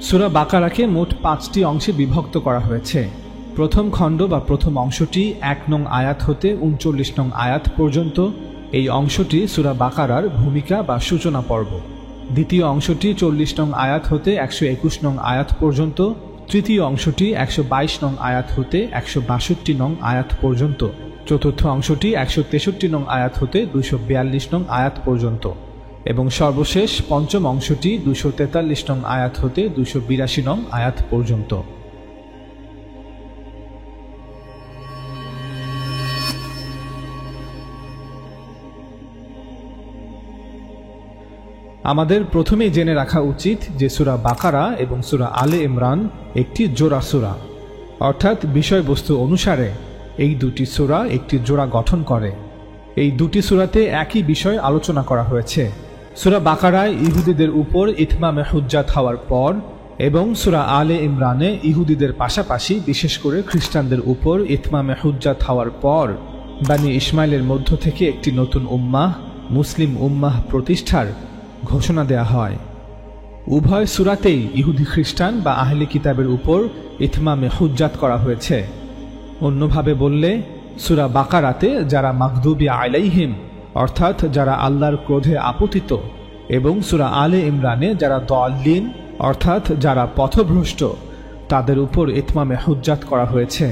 সূরা বাকারাকে মোট ৫টি অংশে বিভক্ত করা হয়েছে। প্রথম খণ্ড বা প্রথম অংশটি ১ নং আয়াত হতে ৩৯ নং আয়াত পর্যন্ত। এই অংশটি সূরা বাকারার ভূমিকা বা সূচনা পর্ব। দ্বিতীয় অংশটি ৪০ নং আয়াত হতে ১২১ নং আয়াত পর্যন্ত। তৃতীয় অংশটি ১২২ নং আয়াত হতে ১৬২ নং আয়াত পর্যন্ত। চতুর্থ অংশটি ১৬৩ নং আয়াত হতে ২৪২ নং আয়াত পর্যন্ত এবং সর্বশেষ পঞ্চম অংশটি ২৪৩ নং আয়াত হতে ২৮২ নং আয়াত পর্যন্ত। আমাদের প্রথমেই জেনে রাখা উচিত যে সূরা বাকারা এবং সূরা আলে ইমরান একটি জোড়া সূরা, অর্থাৎ বিষয়বস্তু অনুসারে এই দুটি সূরা একটি জোড়া গঠন করে। এই দুটি সূরাতে একই বিষয় আলোচনা করা হয়েছে। সূরা বাকারায় ইহুদিদের উপর ইতমামে হুজ্জাত হওয়ার পর এবং সূরা আলে ইমরানে ইহুদিদের পাশাপাশি বিশেষ করে খ্রিস্টানদের উপর ইতমামে হুজ্জাত হওয়ার পর বানি ইসমাইলের মধ্য থেকে একটি নতুন উম্মাহ, মুসলিম উম্মাহ প্রতিষ্ঠার ঘোষণা দেয়া হয়। উভয় সূরাতেই ইহুদি খ্রিস্টান বা আহলে কিতাবের উপর ইতমামে হুজ্জাত করা হয়েছে। অন্যভাবে বললে সূরা বাকারাতে যারা মাগদুবি আলাইহিম অর্থাৎ যারা আল্লাহর ক্রোধে আপতিত এবং সূরা আলে ইমরানে যারা দাল্লিন অর্থাৎ যারা পথভ্রষ্ট তাদের উপর ইতমামে হুজ্জাত করা হয়েছে।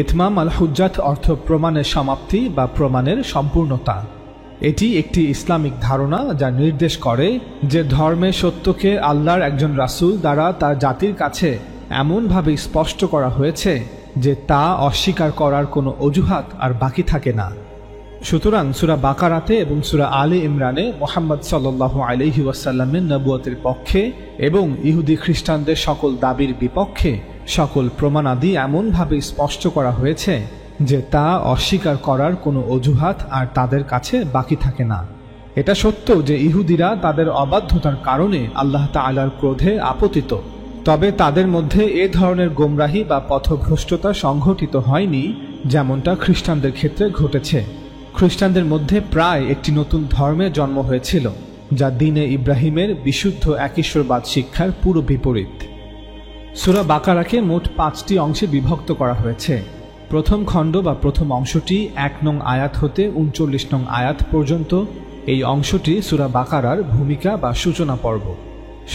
ইতমাম আল হুজ্জাত অর্থ প্রমাণের সমাপ্তি বা প্রমাণের সম্পূর্ণতা। এটি একটি ইসলামিক ধারণা যা নির্দেশ করে যে ধর্মের সত্যকে আল্লাহর একজন রাসূল দ্বারা তার জাতির কাছে এমনভাবে স্পষ্ট করা হয়েছে যে তা অস্বীকার করার কোনো অজুহাত আর বাকি থাকে না। সুতরাং সূরা বাকারাতে এবং সূরা আলে ইমরানে মুহাম্মদ সাল্লাল্লাহু আলাইহি ওয়াসাল্লামের নবুয়তের পক্ষে এবং ইহুদি খ্রিস্টানদের সকল দাবির বিপক্ষে সকল প্রমাণাদি এমনভাবে স্পষ্ট করা হয়েছে যে তা অস্বীকার করার কোনো অজুহাত আর তাদের কাছে বাকি থাকে না। এটা সত্য যে ইহুদিরা তাদের অবাধ্যতার কারণে আল্লাহ তাআলার ক্রোধে আপতিত, তবে তাদের মধ্যে এ ধরনের গোমরাহি বা পথভ্রষ্টতা সংঘটিত হয়নি যেমনটা খ্রিস্টানদের ক্ষেত্রে ঘটেছে। খ্রিস্টানদের মধ্যে প্রায় একটি নতুন ধর্মের জন্ম হয়েছিল যা দ্বীনে ইব্রাহিমের বিশুদ্ধ একঈশ্বরবাদ শিক্ষার পুরো বিপরীত। সূরা বাকারাকে মোট ৫টি অংশে বিভক্ত করা হয়েছে। প্রথম খণ্ড বা প্রথম অংশটি ১ নং আয়াত হতে ৩৯ নং আয়াত পর্যন্ত। এই অংশটি সূরা বাকারার ভূমিকা বা সূচনা পর্ব।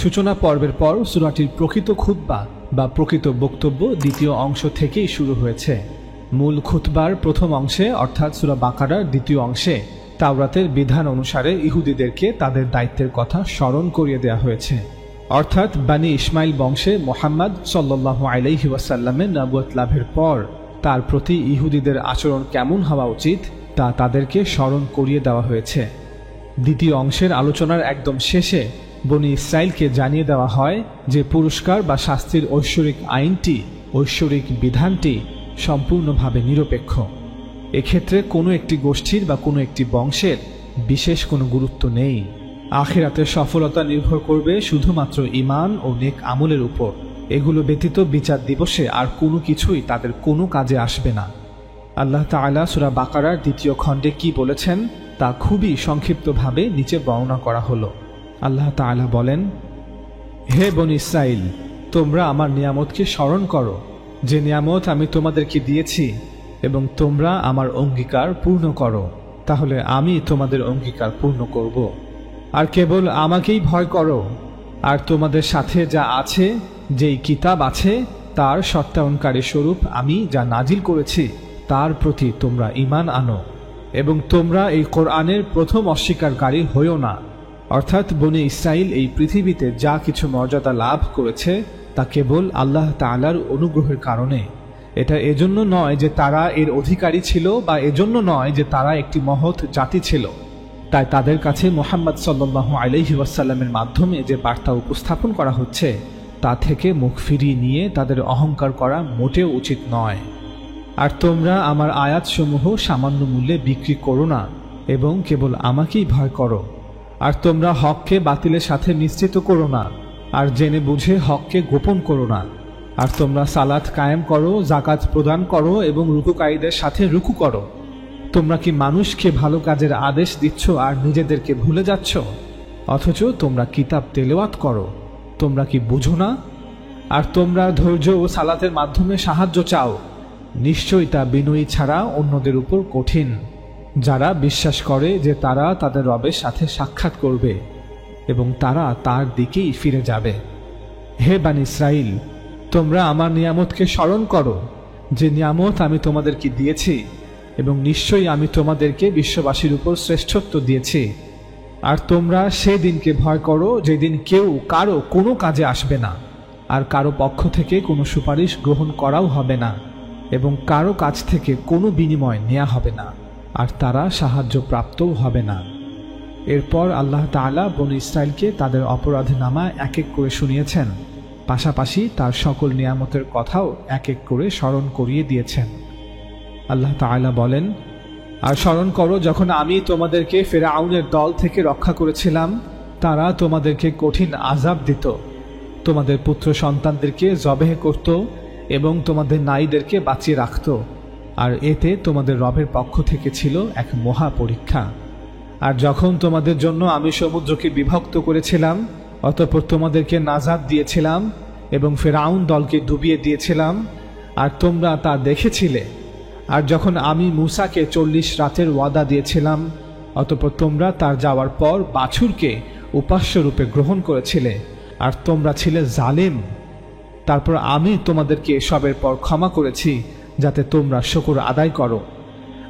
সূচনা পর্বের পর সূরাটির প্রকৃত খুতবা বা প্রকৃত বক্তব্য দ্বিতীয় অংশ থেকেই শুরু হয়েছে। মূল খুতবার প্রথম অংশে অর্থাৎ সূরা বাকারার দ্বিতীয় অংশে তাওরাতের বিধান অনুসারে ইহুদিদেরকে তাদের দায়িত্বের কথা স্মরণ করিয়ে দেওয়া হয়েছে, অর্থাৎ বানি ইসমাইল বংশে মুহাম্মদ সাল্লাল্লাহু আলাইহি ওয়াসাল্লামের নবুয়ত লাভের পর তার প্রতি ইহুদিদের আচরণ কেমন হওয়া উচিত তা তাদেরকে স্মরণ করিয়ে দেওয়া হয়েছে। দ্বিতীয় অংশের আলোচনার একদম শেষে বনি ইসরাইলকে জানিয়ে দেওয়া হয় যে পুরস্কার বা শাস্তির ঐশ্বরিক আইনটি, ঐশ্বরিক বিধানটি সম্পূর্ণভাবে নিরপেক্ষ। এক্ষেত্রে কোনো একটি গোষ্ঠীর বা কোনো একটি বংশের বিশেষ কোনো গুরুত্ব নেই। আখিরাতের সফলতা নির্ভর করবে শুধুমাত্র ঈমান ও নেক আমলের উপর। এগুলো ব্যতীত বিচার দিবসে আর কোনো কিছুই তাদের কোনো কাজে আসবে না। আল্লাহ তাআলা সূরা বাকারার দ্বিতীয় খণ্ডে কি বলেছেন তা খুবই সংক্ষিপ্তভাবে নিচে বর্ণনা করা হলো। আল্লাহ তাআলা বলেন, হে বনী ইসরাইল, তোমরা আমার নিয়ামতকে স্মরণ করো, যে নিয়ামত আমি তোমাদেরকে দিয়েছি, এবং তোমরা আমার অঙ্গীকার পূর্ণ করো, তাহলে আমি তোমাদের অঙ্গীকার পূর্ণ করব। আর কেবল আমাকেই ভয় করো, আর তোমাদের সাথে যা আছে, যেই কিতাব আছে তার সত্যায়নকারী স্বরূপ আমি যা নাজিল করেছি তার প্রতি তোমরা ঈমান আনো, এবং তোমরা এই কোরআনের প্রথম অস্বীকারী হইও না। অর্থাৎ বনী ইসরাইল এই পৃথিবীতে যা কিছু মর্যাদা লাভ করেছে তা কেবল আল্লাহ তাআলার অনুগ্রহের কারণে। এটা এজন্য নয় যে তারা এর অধিকারী ছিল বা এজন্য নয় যে তারা একটি মহৎ জাতি ছিল। তাই তাদের কাছে মুহাম্মদ সাল্লাল্লাহু আলাইহি ওয়াসাল্লামের মাধ্যমে যে বার্তা উপস্থাপন করা হচ্ছে তা থেকে মুখ ফিরিয়ে নিয়ে তাদের অহংকার করা মোটেও উচিত নয়। আর তোমরা আমার আয়াতসমূহ সামান্য মূল্যে বিক্রি করো না, এবং কেবল আমাকেই ভয় করো। আর তোমরা হককে বাতিলের সাথে মিশ্রিত করো না, আর জেনে বুঝে হককে গোপন করো না। আর তোমরা সালাত কায়েম করো, যাকাত প্রদান করো, এবং রুকুকারীদের সাথে রুকু করো। তোমরা কি মানুষকে ভালো কাজের আদেশ দিচ্ছ আর নিজেদেরকে ভুলে যাচ্ছ? অথচ তোমরা কিতাব তেলাওয়াত করো, তোমরা কি বুঝো না? আর তোমরা ধৈর্য ও সালাতের মাধ্যমে সাহায্য চাও, নিশ্চয়ই তা বিনয়ী ছাড়া অন্যদের উপর কঠিন, যারা বিশ্বাস করে যে তারা তাদের রবের সাথে সাক্ষাৎ করবে এবং তারা তার দিকেই ফিরে যাবে। হে বানী ইসরাইল, তোমরা আমার নিয়ামতকে স্মরণ করো, যে নিয়ামত আমি তোমাদেরকে দিয়েছি, এবং নিশ্চয়ই আমি তোমাদেরকে বিশ্ববাসীর উপর শ্রেষ্ঠত্ব দিয়েছি। আর তোমরা সেই দিনকে ভয় করো যেদিন কেউ কারো কোনো কাজে আসবে না, আর কারো পক্ষ থেকে কোনো সুপারিশ গ্রহণ করাও হবে না, এবং কারো কাছ থেকে কোনো বিনিময় নেওয়া হবে না, আর তারা সাহায্য প্রাপ্তও হবে না। এরপর আল্লাহ তাআলা বনী ইসরাইলকে তাদের অপরাধনামা এক এক করে শুনিয়েছেন, পাশাপাশি তার সকল নিয়ামতের কথাও এক এক করে স্মরণ করিয়ে দিয়েছেন। আল্লাহ তাআলা বলেন, আর স্মরণ করো যখন আমি তোমাদেরকে ফিরআউনের দল থেকে রক্ষা করেছিলাম, তারা তোমাদেরকে কঠিন আযাব দিত, তোমাদের পুত্র সন্তানদেরকে জবেহ করত এবং তোমাদের নারীদেরকে বাঁচিয়ে রাখত, আর এতে তোমাদের রবের পক্ষ থেকে ছিল এক মহা পরীক্ষা। আর যখন তোমাদের জন্য আমি সমুদ্রকে বিভক্ত করেছিলাম, অতঃপর তোমাদেরকে নাজাত দিয়েছিলাম এবং ফিরআউন দলকে ডুবিয়ে দিয়েছিলাম, আর তোমরা তা দেখেছিলে। আর যখন আমি মূসাকে 40 রাতের ওয়াদা দিয়েছিলাম, অতঃপর তোমরা তার যাওয়ার পর বাছুরকে উপাস্য রূপে গ্রহণ করেছিলে, আর তোমরা ছিলে জালিম। তারপর আমি তোমাদেরকে এসবের পর ক্ষমা করেছি, যাতে তোমরা শুকর আদায় করো।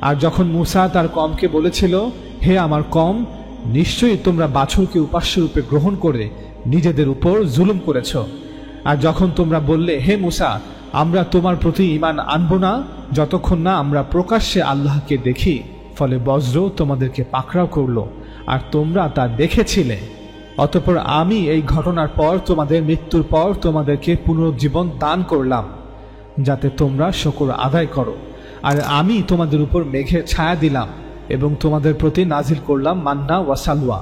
আর যখন মূসা তার কওমকে বলেছিল, হে আমার কওম, নিশ্চয়ই তোমরা বাছুরকে উপাস্য রূপে গ্রহণ করে নিজেদের উপর জুলুম করেছ। আর যখন তোমরা বললে, হে মূসা, আমরা তোমার প্রতি ঈমান আনব না যতক্ষণ না আমরা প্রকাশ্যে আল্লাহকে দেখি, ফলে বজ্র তোমাদেরকে পাকড়াও করল, আর তোমরা তা দেখেছিলে। অতঃপর আমি এই ঘটনার পর তোমাদের মৃত্যুর পর তোমাদেরকে পুনরুজ্জীবন দান করলাম, যাতে তোমরা শুকর আদায় করো। আর আমি তোমাদের উপর মেঘের ছায়া দিলাম এবং তোমাদের প্রতি নাজিল করলাম মান্না ওয়া সালওয়া।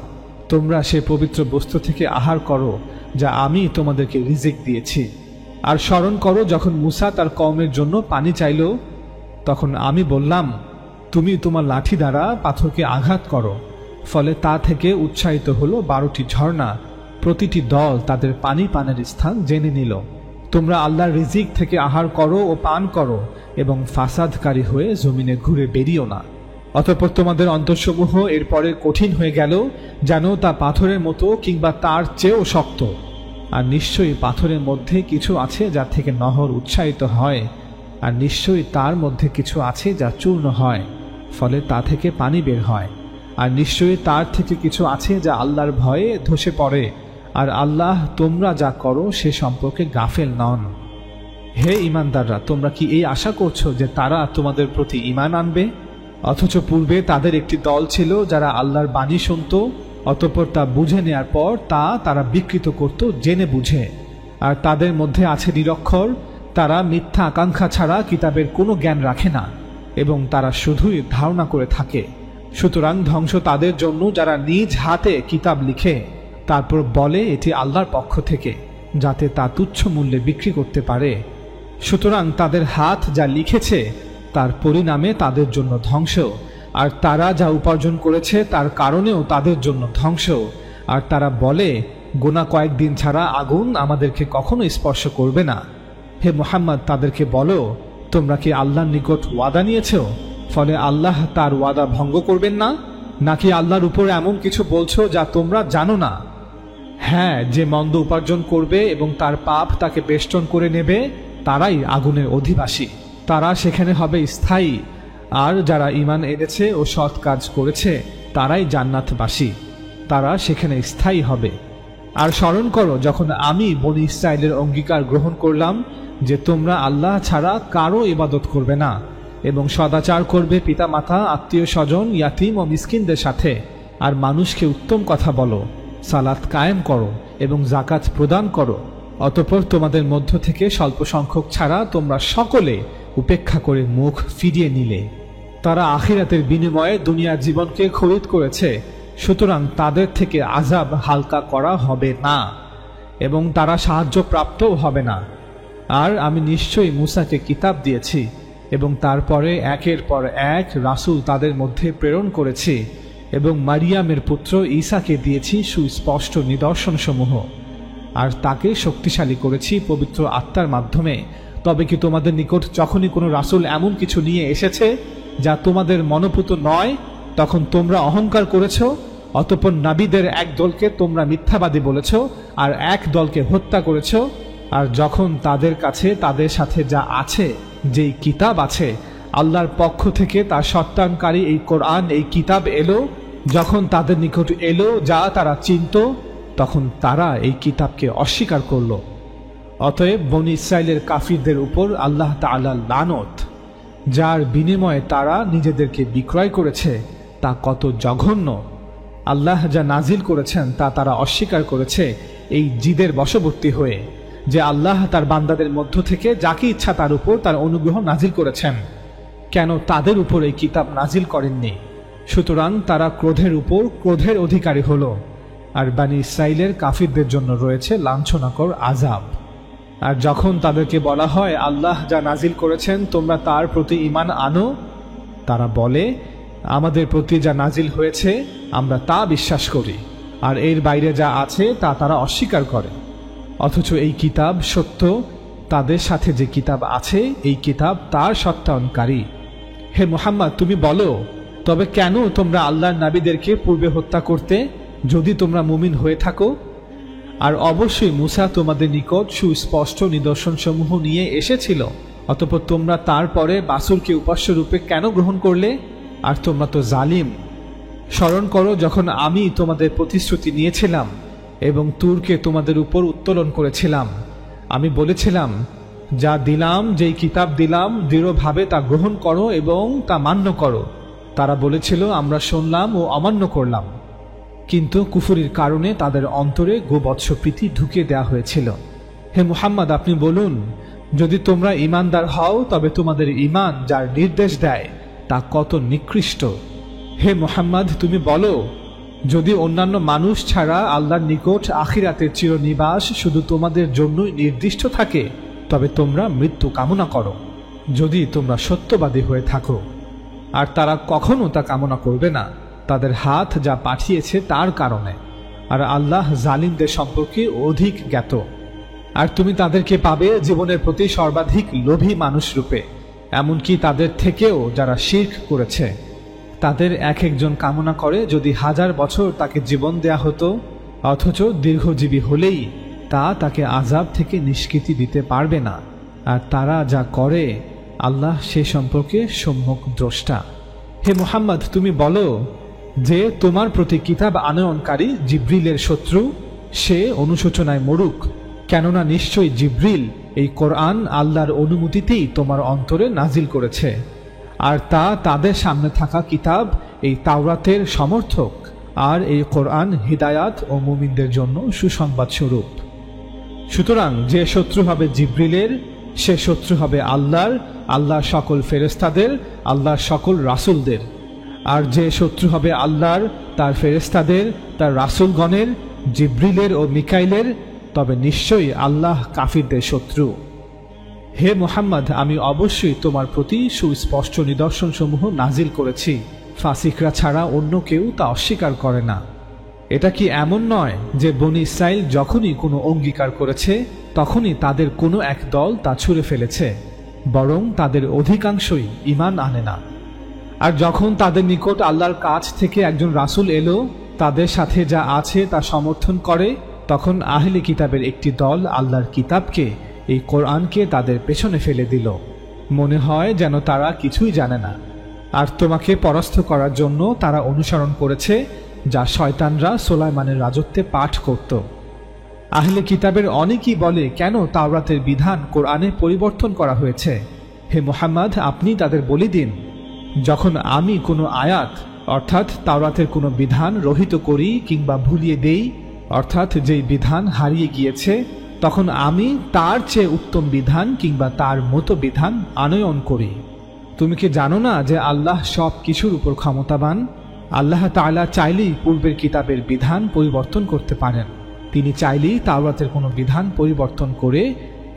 তোমরা সে পবিত্র বস্তু থেকে আহার করো যা আমি তোমাদেরকে রিজিক দিয়েছি। আর স্মরণ করো যখন মূসা তার কওমের জন্য পানি চাইল, তখন আমি বললাম, তুমি তোমার লাঠি দ্বারা পাথরকে আঘাত করো। ফলে তা থেকে উৎসাহিত হলো 12টি ঝর্ণা, প্রতিটি দল তাদের পানি পানের স্থান জেনে নিল। তোমরা আল্লাহর রিজিক থেকে আহার করো ও পান করো, এবং ফাসাদকারী হয়ে জমিনে ঘুরে বেরিও না। অতঃপর তোমাদের অন্তরসমূহ এরপরে কঠিন হয়ে গেল, যেন তা পাথরের মতো কিংবা তার চেয়েও শক্ত। আর নিশ্চয়ই পাথরের মধ্যে কিছু আছে যা থেকে নহর উৎসাহিত হয়, আর নিশ্চয়ই তার মধ্যে কিছু আছে যা চূর্ণ হয়, ফলে তা থেকে পানি বের হয়। আর নিশ্চয়ই তার থেকে কিছু আছে যা আল্লাহর ভয়ে ধসে পড়ে, আর আল্লাহ তোমরা যা করো সে সম্পর্কে গাফেল নন। হে ঈমানদাররা, তোমরা কি এই আশা করছো যে তারা তোমাদের প্রতি ঈমান আনবে? অথচ পূর্বে তাদের একটি দল ছিল যারা আল্লাহর বাণী শুনত, অতঃপর তা বুঝে নেয়ার পর তারা বিকৃত করত জেনে বুঝে। আর তাদের মধ্যে আছে নিরক্ষর, তারা মিথ্যা আকাঙ্ক্ষা ছাড়া কিতাবের কোনো জ্ঞান রাখে না, এবং তারা শুধুই ধারণা করে থাকে। সুতরাং ধ্বংস তাদের জন্য যারা নিজ হাতে কিতাব লিখে, তারপর বলে এটি আল্লাহর পক্ষ থেকে, যাতে তা তুচ্ছ মূল্যে বিক্রি করতে পারে। সুতরাং তাদের হাত যা লিখেছে তার পরিণামে তাদের জন্য ধ্বংস, আর তারা যা উপার্জন করেছে তার কারণেও তাদের জন্য ধ্বংস। আর তারা বলে, গোনা কয়েকদিন ছাড়া আগুন আমাদেরকে কখনো স্পর্শ করবে না। হে মুহাম্মদ, তাদেরকে বলো, তোমরা কি আল্লাহর নিকট ওয়াদা নিয়েছ? ফলে আল্লাহ তার ওয়াদা ভঙ্গ করবেন না? নাকি আল্লাহর উপর এমন কিছু বলছো যা তোমরা জানো না? হ্যাঁ, যে মন্দ উপার্জন করবে এবং তার পাপ তাকে বেষ্টন করে নেবে, তারাই আগুনের অধিবাসী, তারা সেখানে হবে স্থায়ী। আর যারা ঈমান এনেছে ও সৎ কাজ করেছে তারাই জান্নাতবাসী, তারা সেখানে স্থায়ী হবে। আর স্মরণ করো যখন আমি বনী ইসরাইলের অঙ্গীকার গ্রহণ করলাম যে তোমরা আল্লাহ ছাড়া কারো ইবাদত করবে না, এবং সদাচার করবে পিতামাতা, আত্মীয় স্বজন, ইয়াতীম ও মিসকিনদের সাথে, আর মানুষকে উত্তম কথা বলো, সালাত কায়েম করো এবং জাকাত প্রদান করো। অতঃপর তোমাদের মধ্য থেকে স্বল্প সংখ্যক ছাড়া তোমরা সকলে উপেক্ষা করে মুখ ফিরিয়ে নিলে। তারা আখিরাতের বিনিময়ে দুনিয়ার জীবনকে খরিদ করেছে, সুতরাং তাদের থেকে আযাব হালকা করা হবে না, এবং তারা সাহায্য প্রাপ্তও হবে না। আর আমি নিশ্চয়ই মূসাকে কিতাব দিয়েছি, এবং তারপরে একের পর এক রাসূল তাদের মধ্যে প্রেরণ করেছি, এবং মারিয়ামের পুত্র ঈসাকে দিয়েছি সুস্পষ্ট নিদর্শনসমূহ। আর তাকে শক্তিশালী করেছি পবিত্র আত্মার মাধ্যমে। তবে কি তোমাদের নিকট যখনই কোনো রাসূল এমন কিছু নিয়ে এসেছে যা তোমাদের মনোপুত নয়, তখন তোমরা অহংকার করেছ, অতঃপর নবীদের এক দলকে তোমরা মিথ্যাবাদী বলেছ আর এক দলকে হত্যা করেছ। আর যখন তাদের কাছে তাদের সাথে যা আছে, যেই কিতাব আছে আল্লাহর পক্ষ থেকে, তার সত্যায়নকারী এই কোরআন, এই কিতাব এলো, যখন তাদের নিকট এলো যা তারা চিনত, তখন তারা এই কিতাবকে অস্বীকার করল। অতএব বনী ইসরাইলের কাফিরদের উপর আল্লাহ তাআলার লানত, যার বিনিময়ে তারা নিজেদেরকে বিক্রয় করেছে, তা কত জঘন্য। আল্লাহ যা নাজিল করেছেন তা তারা অস্বীকার করেছে এই জিদের বশবর্তী হয়ে, যে আল্লাহ তার বান্দাদের মধ্য থেকে যাকে ইচ্ছা তার উপর তার অনুগ্রহ নাজিল করেছেন, কেন তাদের উপর এই কিতাব নাজিল করেননি। সুতরাং তারা ক্রোধের উপর ক্রোধের অধিকারী হল। আর বনী ইসরাইলের কাফিরদের জন্য রয়েছে লাঞ্ছনাকর আযাব। আর যখন তাদেরকে বলা হয় আল্লাহ যা নাজিল করেছেন তোমরা তার প্রতি ঈমান আনো, তারা বলে আমাদের প্রতি যা নাজিল হয়েছে আমরা তা বিশ্বাস করি, আর এর বাইরে যা আছে তা তারা অস্বীকার করে। অথচ এই কিতাব সত্য, তাদের সাথে যে কিতাব আছে এই কিতাব তার সত্যায়নকারী। হে মুহাম্মদ, তুমি বলো, তবে কেন তোমরা আল্লাহর নবীদেরকে পূর্বে হত্যা করতে, যদি তোমরা মুমিন হয়ে থাকো? আর অবশ্যই মুসা তোমাদের নিকট সুস্পষ্ট নিদর্শনসমূহ নিয়ে এসেছিল, অতঃপর তোমরা তারপরে বাছুরকে উপাস্য রূপে কেন গ্রহণ করলে? আর তোমরা তো জালিম। স্মরণ করো যখন আমি তোমাদের প্রতিশ্রুতি নিয়েছিলাম এবং তুরকে তোমাদের উপর উত্তোলন করেছিলাম। আমি বলেছিলাম, যা দিলাম, যেই কিতাব দিলাম, দৃঢ়ভাবে তা গ্রহণ করো এবং তা মান্য করো। তারা বলেছিল, আমরা শুনলাম ও অমান্য করলাম। কিন্তু কুফরির কারণে তাদের অন্তরে গোবৎসপ্রীতি ঢুকিয়ে দেওয়া হয়েছিল। হে মুহাম্মদ, আপনি বলুন, যদি তোমরা ঈমানদার হও তবে তোমাদের ঈমান যার নির্দেশ দেয় তা কত নিকৃষ্ট। হে মুহাম্মদ, তুমি বলো, যদি অন্যান্য মানুষ ছাড়া আল্লাহর নিকট আখিরাতের চিরনিবাস শুধু তোমাদের জন্যই নির্দিষ্ট থাকে, তবে তোমরা মৃত্যু কামনা করো, যদি তোমরা সত্যবাদী হয়ে থাকো। আর তারা কখনো তা কামনা করবে না, তাদের হাত যা পাঠিয়েছে তার কারণে। আর আল্লাহ জালিমদের সম্পর্কে অধিক জ্ঞাত। আর তুমি তাদেরকে পাবে জীবনের প্রতি সর্বাধিক লোভী মানুষ রূপে, এমনকি তাদের থেকেও যারা শিরক করেছে। তাদের এক একজন কামনা করে যদি 1000 বছর তাকে জীবন দেয়া হতো, অথচ দীর্ঘজীবী হলেই তা তাকে আযাব থেকে নিষ্কৃতি দিতে পারবে না। আর তারা যা করে আল্লাহ সে সম্পর্কে সম্যক দ্রষ্টা। হে মুহাম্মদ, তুমি বলো, যে তোমার প্রতি কিতাব আনয়নকারী জিব্রিলের শত্রু, সে অনুশোচনায় মরুক। কেননা নিশ্চয়ই জিব্রিল এই কোরআন আল্লাহর অনুমতিতেই তোমার অন্তরে নাজিল করেছে, আর তা তাদের সামনে থাকা কিতাব এই তাওরাতের সমর্থক। আর এই কোরআন হিদায়াত ও মুমিনদের জন্য সুসংবাদ স্বরূপ। সুতরাং যে শত্রু হবে জিব্রিলের, সে শত্রু হবে আল্লাহর, আল্লাহর সকল ফেরেশতাদের, আল্লাহর সকল রাসূলদের। আর যে শত্রু হবে আল্লাহর, তার ফেরেশতাদের, তার রাসূলগণের, জিব্রিলের ও মিকাইলের, তবে নিশ্চয়ই আল্লাহ কাফিরদের শত্রু। হে মুহাম্মদ, আমি অবশ্যই তোমার প্রতি সুস্পষ্ট নিদর্শনসমূহ নাজিল করেছি, ফাসিকরা ছাড়া অন্য কেউ তা অস্বীকার করে না। এটা কি এমন নয় যে বনী ইসরাইল যখনই কোনো অঙ্গীকার করেছে তখনই তাদের কোনো এক দল তা ছুঁড়ে ফেলেছে, বরং তাদের অধিকাংশই ঈমান আনে না। আর যখন তাদের নিকট আল্লাহর কাছ থেকে একজন রাসূল এলো, তাদের সাথে যা আছে তা সমর্থন করে, তখন আহলে কিতাবের একটি দল আল্লাহর কিতাবকে, এই কোরআনকে তাদের পেছনে ফেলে দিল, মনে হয় যেন তারা কিছুই জানে না। আর তোমাকে পরাস্ত করার জন্য তারা অনুসরণ করেছে যা শয়তানরা সুলাইমানের রাজত্বে পাঠ করত। আহলে কিতাবের অনেকেই বলে, কেন তাওরাতের বিধান কোরআনে পরিবর্তন করা হয়েছে? হে মুহাম্মদ, আপনি তাদের বলে দিন, যখন আমি কোনো আয়াত অর্থাৎ তাওরাতের কোনো বিধান রহিত করি কিংবা ভুলিয়ে দেই, অর্থাৎ যেই বিধান হারিয়ে গিয়েছে, তখন আমি তার চেয়ে উত্তম বিধান কিংবা তার মতো বিধান আনয়ন করি। তুমি কি জানো না যে আল্লাহ সব কিছুর উপর ক্ষমতাবান? আল্লাহ তাআলা চাইলেই পূর্বের কিতাবের বিধান পরিবর্তন করতে পারেন। তিনি চাইলেই তাওরাতের কোনো বিধান পরিবর্তন করে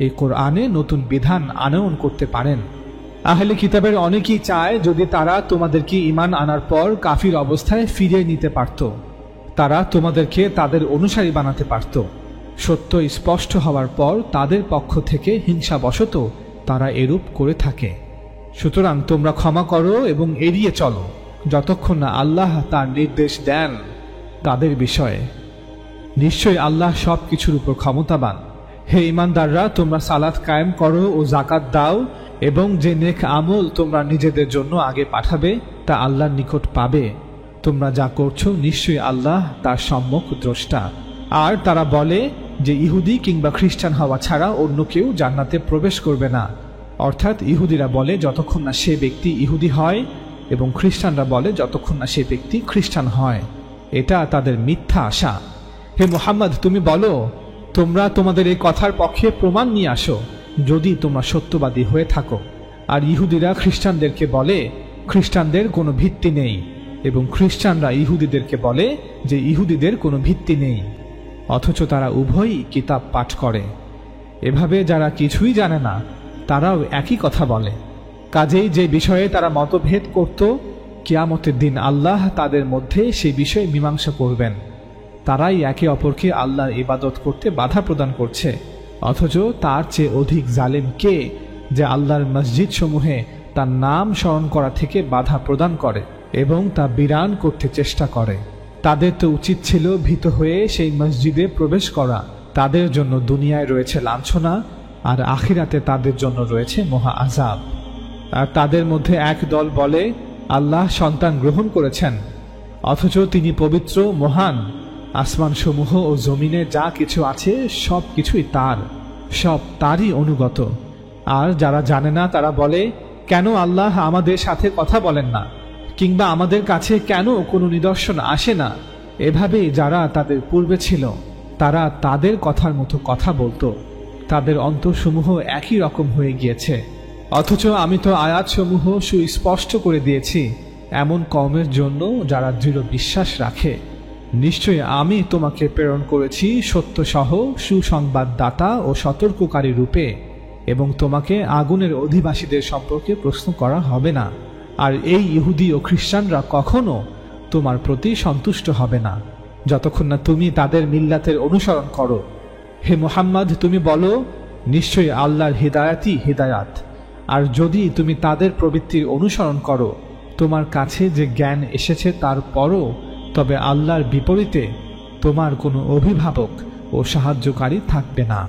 এই কোরআনে নতুন বিধান আনয়ন করতে পারেন। আহলে কিতাবের অনেকেই চায় যদি তারা তোমাদেরকে ঈমান আনার পর কাফির অবস্থায় ফিরিয়ে নিতে পারত, তারা তোমাদেরকে তাদের অনুসারী বানাতে পারত। সত্য স্পষ্ট হওয়ার পর তাদের পক্ষ থেকে হিংসাবশত তারা এরূপ করে থাকে। সুতরাং তোমরা ক্ষমা করো এবং এড়িয়ে চলো যতক্ষণ না আল্লাহ তার নির্দেশ দেন তাদের বিষয়ে। নিশ্চয়ই আল্লাহ সব কিছুর উপর ক্ষমতাবান। হে ঈমানদাররা, তোমরা সালাত কায়েম করো ও যাকাত দাও, এবং যে নেক আমল তোমরা নিজেদের জন্য আগে পাঠাবে তা আল্লাহর নিকট পাবে। তোমরা যা করছো নিশ্চয়ই আল্লাহ তার সম্যক দ্রষ্টা। আর তারা বলে যে ইহুদি কিংবা খ্রিস্টান হওয়া ছাড়া অন্য কেউ জান্নাতে প্রবেশ করবে না। অর্থাৎ ইহুদিরা বলে যতক্ষণ না সে ব্যক্তি ইহুদি হয়, এবং খ্রিস্টানরা বলে যতক্ষণ না সে ব্যক্তি খ্রিস্টান হয়। এটা তাদের মিথ্যা আশা। হে মুহাম্মদ, তুমি বলো, তোমরা তোমাদের এই কথার পক্ষে প্রমাণ নিয়ে আসো যদি তোমরা সত্যবাদী হয়ে থাকো। আর ইহুদিরা খ্রিস্টানদেরকে বলে খ্রিস্টানদের কোনো ভিত্তি নেই, এবং খ্রিস্টানরা ইহুদিদেরকে বলে যে ইহুদিদের কোনো ভিত্তি নেই, অথচ তারা উভয়ই কিতাব পাঠ করে। এভাবে যারা কিছুই জানে না তারাও একই কথা বলে। কাজেই যে বিষয়ে তারা মতভেদ করত, কিয়ামতের দিন আল্লাহ তাদের মধ্যে সেই বিষয়ে মীমাংসা করবেন। তারাই একে অপরকে আল্লাহর ইবাদত করতে বাধা প্রদান করছে, অথচ তার চেয়ে অধিক জালেম কে যে আল্লাহর মসজিদ সমূহে তার নাম স্মরণ করা থেকে বাধা প্রদান করে এবং তা বিরান করতে চেষ্টা করে। তাদের তো উচিত ছিল ভীত হয়ে সেই মসজিদে প্রবেশ করা। তাদের জন্য দুনিয়ায় রয়েছে লাঞ্ছনা, আর আখিরাতে তাদের জন্য রয়েছে মহা আযাব। আর তাদের মধ্যে এক দল বলে আল্লাহ সন্তান গ্রহণ করেছেন, অথচ তিনি পবিত্র মহান। আসমানসমূহ ও জমিনে যা কিছু আছে সব কিছুই তার, সব তারই অনুগত। আর যারা জানে না তারা বলে, কেন আল্লাহ আমাদের সাথে কথা বলেন না, কিংবা আমাদের কাছে কেন কোনো নিদর্শন আসে না। এভাবেই যারা তাদের পূর্বে ছিল তারা তাদের কথার মতো কথা বলতো। তাদের অন্তরসমূহ একই রকম হয়ে গিয়েছে। অথচ আমি তো আয়াতসমূহ সুস্পষ্ট করে দিয়েছি এমন কওমের জন্য যারা দৃঢ় বিশ্বাস রাখে। নিশ্চয়ই আমি তোমাকে প্রেরণ করেছি সত্যসহ সুসংবাদদাতা ও সতর্ককারী রূপে, এবং তোমাকে আগুনের অধিবাসীদের সম্পর্কে প্রশ্ন করা হবে না। আর এই ইহুদি ও খ্রিস্টানরা কখনো তোমার প্রতি সন্তুষ্ট হবে না যতক্ষণ না তুমি তাদের মিল্লাতের অনুসরণ করো। হে মুহাম্মদ, তুমি বলো, নিশ্চয়ই আল্লাহর হিদায়াতই হিদায়াত। আর যদি তুমি তাদের প্রবৃত্তির অনুসরণ করো, তোমার কাছে যে জ্ঞান এসেছে তারপরও, তবে আল্লাহর বিপরীতে তোমার কোনো অভিভাবক ও সাহায্যকারী থাকবে না।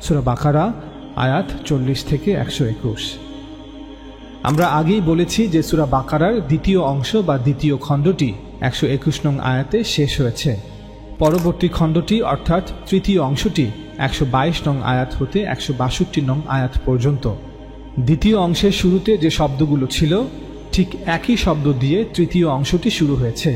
সূরা বাকারা আয়াত 40 থেকে 121। আমরা আগেই বলেছি যে সূরা বাকারার দ্বিতীয় অংশ বা দ্বিতীয় খণ্ডটি 121 নং আয়াতে শেষ হয়েছে। পরবর্তী খণ্ডটি অর্থাৎ তৃতীয় অংশটি 122 নং আয়াত হতে 162 নং আয়াত পর্যন্ত। দ্বিতীয় অংশের শুরুতে যে শব্দগুলো ছিল ঠিক একই শব্দ দিয়ে তৃতীয় অংশটি শুরু হয়েছে।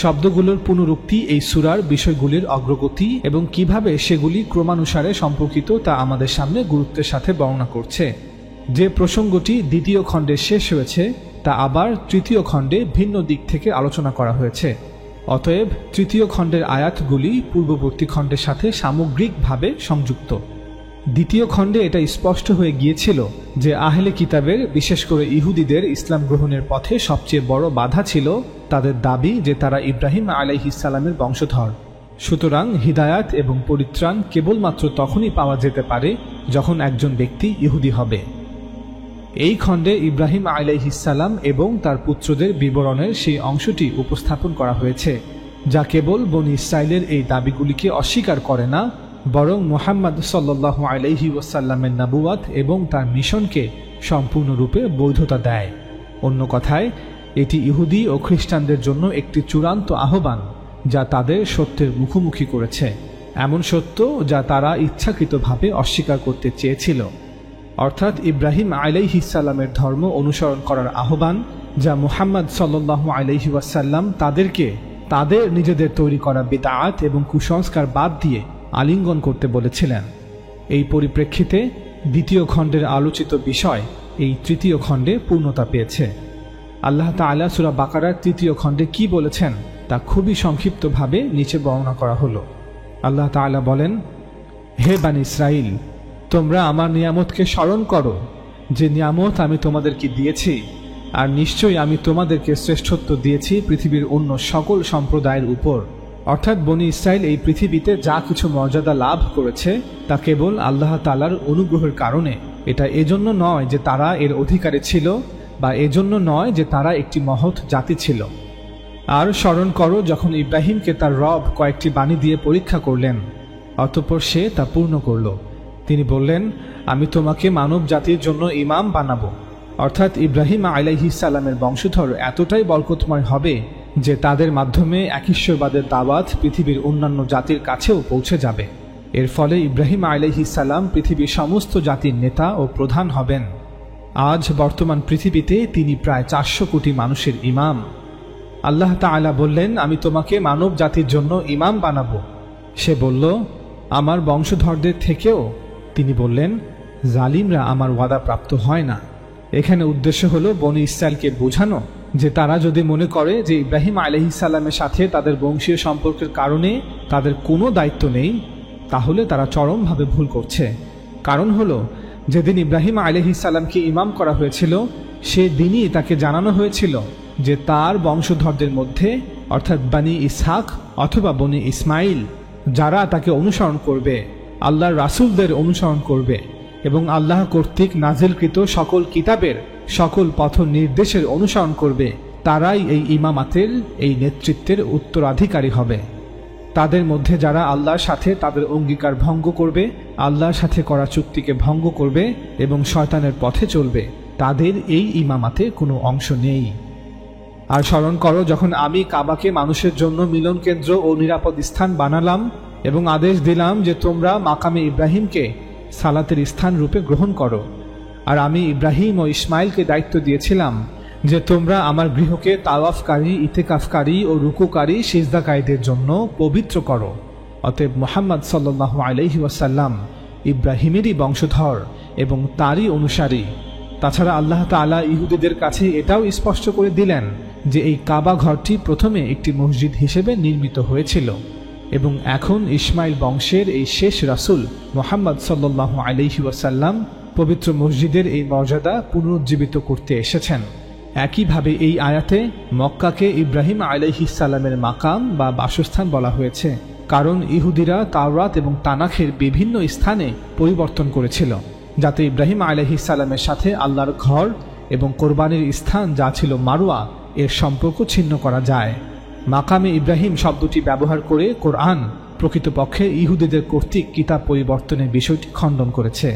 শব্দগুলোর পুনরুক্তি এই সূরার বিষয়গুলির অগ্রগতি এবং কিভাবে সেগুলি ক্রমানুসারে সম্পর্কিত তা আমাদের সামনে গুরুত্বের সাথে বর্ণনা করছে। যে প্রসঙ্গটি দ্বিতীয় খণ্ডে শেষ হয়েছে তা আবার তৃতীয় খণ্ডে ভিন্ন দিক থেকে আলোচনা করা হয়েছে। অতএব তৃতীয় খণ্ডের আয়াতগুলি পূর্ববর্তী খণ্ডের সাথে সামগ্রিকভাবে সংযুক্ত। দ্বিতীয় খণ্ডে এটা স্পষ্ট হয়ে গিয়েছিল যে আহলে কিতাবের, বিশেষ করে ইহুদিদের ইসলাম গ্রহণের পথে সবচেয়ে বড় বাধা ছিল তাদের দাবি যে তারা ইব্রাহিম আলাইহিস সালামের বংশধর। সুতরাং হিদায়াত এবং পরিত্রাণ কেবলমাত্র তখনই পাওয়া যেতে পারে যখন একজন ব্যক্তি ইহুদি হবে। এই খণ্ডে ইব্রাহিম আলাইহিস সালাম এবং তার পুত্রদের বিবরণের সেই অংশটি উপস্থাপন করা হয়েছে, যা কেবল বনী ইসরাইলের এই দাবিগুলিকে অস্বীকার করে না, বরং মুহাম্মদ সাল্লাল্লাহু আলাইহি ওয়াসাল্লামের নবুয়াত এবং তার মিশনকে সম্পূর্ণরূপে বৈধতা দেয়। অন্য কথায়, এটি ইহুদি ও খ্রিস্টানদের জন্য একটি চূড়ান্ত আহ্বান যা তাদের সত্যের মুখোমুখি করেছে, এমন সত্য যা তারা ইচ্ছাকৃতভাবে অস্বীকার করতে চেয়েছিল। অর্থাৎ ইব্রাহিম আলাইহিস সালামের ধর্ম অনুসরণ করার আহ্বান, যা মুহাম্মদ সাল্লাল্লাহু আলাইহি ওয়াসাল্লাম তাদেরকে তাদের নিজেদের তৈরি করা বিদআত এবং কুসংস্কার বাদ দিয়ে আলিঙ্গন করতে বলেছিলেন। এই পরিপ্রেক্ষিতে দ্বিতীয় খণ্ডের আলোচিত বিষয় এই তৃতীয় খণ্ডে পূর্ণতা পেয়েছে। আল্লাহ তাআলা সূরা বাকারার তৃতীয় খণ্ডে কি বলেছেন তা খুবই সংক্ষিপ্তভাবে নিচে বর্ণনা করা হলো। আল্লাহ তাআলা বলেন, হে বানী ইসরাইল, তোমরা আমার নিয়ামতকে স্মরণ করো, যে নিয়ামত আমি তোমাদেরকে দিয়েছি, আর নিশ্চয়ই আমি তোমাদেরকে শ্রেষ্ঠত্ব দিয়েছি পৃথিবীর অন্য সকল সম্প্রদায়ের উপর। অর্থাৎ বনি ইসরাইল এই পৃথিবীতে যা কিছু মর্যাদা লাভ করেছে তা কেবল আল্লাহ তাআলার অনুগ্রহের কারণে। এটা এজন্য নয় যে তারা এর অধিকারী ছিল, বা এজন্য নয় যে তারা একটি মহৎ জাতি ছিল। আর স্মরণ করো যখন ইব্রাহিমকে তার রব কয়েকটি বাণী দিয়ে পরীক্ষা করলেন, অতঃপর সে তা পূর্ণ করল। তিনি বললেন, আমি তোমাকে মানব জাতির জন্য ইমাম বানাবো। অর্থাৎ ইব্রাহিম আলাইহিস সালামের বংশধর এতটাই বরকতময় হবে যে তাদের মাধ্যমে একঈশ্বরবাদের দাওয়াত পৃথিবীর অন্যান্য জাতির কাছেও পৌঁছে যাবে। এর ফলে ইব্রাহিম আলাইহিস সালাম পৃথিবীর সমস্ত জাতির নেতা ও প্রধান হবেন। আজ বর্তমান পৃথিবীতে তিনি প্রায় 400 কোটি মানুষের ইমাম। আল্লাহ তাআলা বললেন, আমি তোমাকে মানব জাতির জন্য ইমাম বানাবো। সে বলল, আমার বংশধরদের থেকেও? তিনি বললেন, জালিমরা আমার ওয়াদা প্রাপ্ত হয় না। এখানে উদ্দেশ্য হলো বনি ইসরায়েলকে বোঝানো যে তারা যদি মনে করে যে ইব্রাহিম আলাইহিস সালামের সাথে তাদের বংশীয় সম্পর্কের কারণে তাদের কোনো দায়িত্ব নেই, তাহলে তারা চরমভাবে ভুল করছে। কারণ হলো, যেদিন ইব্রাহিম আলাইহিস সালামকে ইমাম করা হয়েছিল সেদিনই তাকে জানানো হয়েছিল যে তার বংশধরদের মধ্যে, অর্থাৎ বনি ইসহাক অথবা বনি ইসমাইল, যারা তাকে অনুসরণ করবে, আল্লাহর রাসূলদের অনুসরণ করবে এবং আল্লাহ কর্তৃক নাজিলকৃত সকল কিতাবের সকল পথ নির্দেশের অনুসরণ করবে, তারাই এই ইমামাতের, এই নেতৃত্বের উত্তরাধিকারী হবে। তাদের মধ্যে যারা আল্লাহর সাথে তাদের অঙ্গীকার ভঙ্গ করবে, আল্লাহর সাথে করা চুক্তিকে ভঙ্গ করবে এবং শয়তানের পথে চলবে, তাদের এই ইমামাতে কোনো অংশ নেই। আর স্মরণ করো যখন আমি কাবাকে মানুষের জন্য মিলন কেন্দ্র ও নিরাপদ স্থান বানালাম এবং আদেশ দিলাম যে তোমরা মাকামে ইব্রাহিমকে সালাতের স্থান রূপে গ্রহণ করো। আর আমি ইব্রাহিম ও ইসমাইলকে দায়িত্ব দিয়েছিলাম যে তোমরা আমার গৃহকে তাওয়াফকারী, ইতিকাফকারী ও রুকুকারী সিজদাকারীদের জন্য পবিত্র করো। অতএব মুহাম্মদ সাল্লাল্লাহু আলাইহি ওয়াসাল্লাম ইব্রাহিমেরই বংশধর এবং তারই অনুসারী। তাছাড়া আল্লাহ তাআলা ইহুদিদের কাছে এটাও স্পষ্ট করে দিলেন যে এই কাবা ঘরটি প্রথমে একটি মসজিদ হিসেবে নির্মিত হয়েছিল এবং এখন ইসমাইল বংশের এই শেষ রাসূল মুহাম্মদ সাল্লাল্লাহু আলাইহি ওয়াসাল্লাম পবিত্র মসজিদের এই মর্যাদা পুনরুজ্জীবিত করতে এসেছেন। একইভাবে এই আয়াতে মক্কাকে ইব্রাহিম আলাইহিস সালামের মাকাম বা বাসস্থান বলা হয়েছে, কারণ ইহুদিরা তাওরাত এবং তানাখের বিভিন্ন স্থানে পরিবর্তন করেছিল যাতে ইব্রাহিম আলাইহিস সালামের সাথে আল্লাহর ঘর এবং কোরবানির স্থান যা ছিল মারওয়া এর সম্পর্ক ছিন্ন করা যায়। মাকামে ইব্রাহিম শব্দটি ব্যবহার করে কোরআন প্রকৃতপক্ষে ইহুদিদের কর্তৃক কিতাব পরিবর্তনের বিষয়টি খণ্ডন করেছে।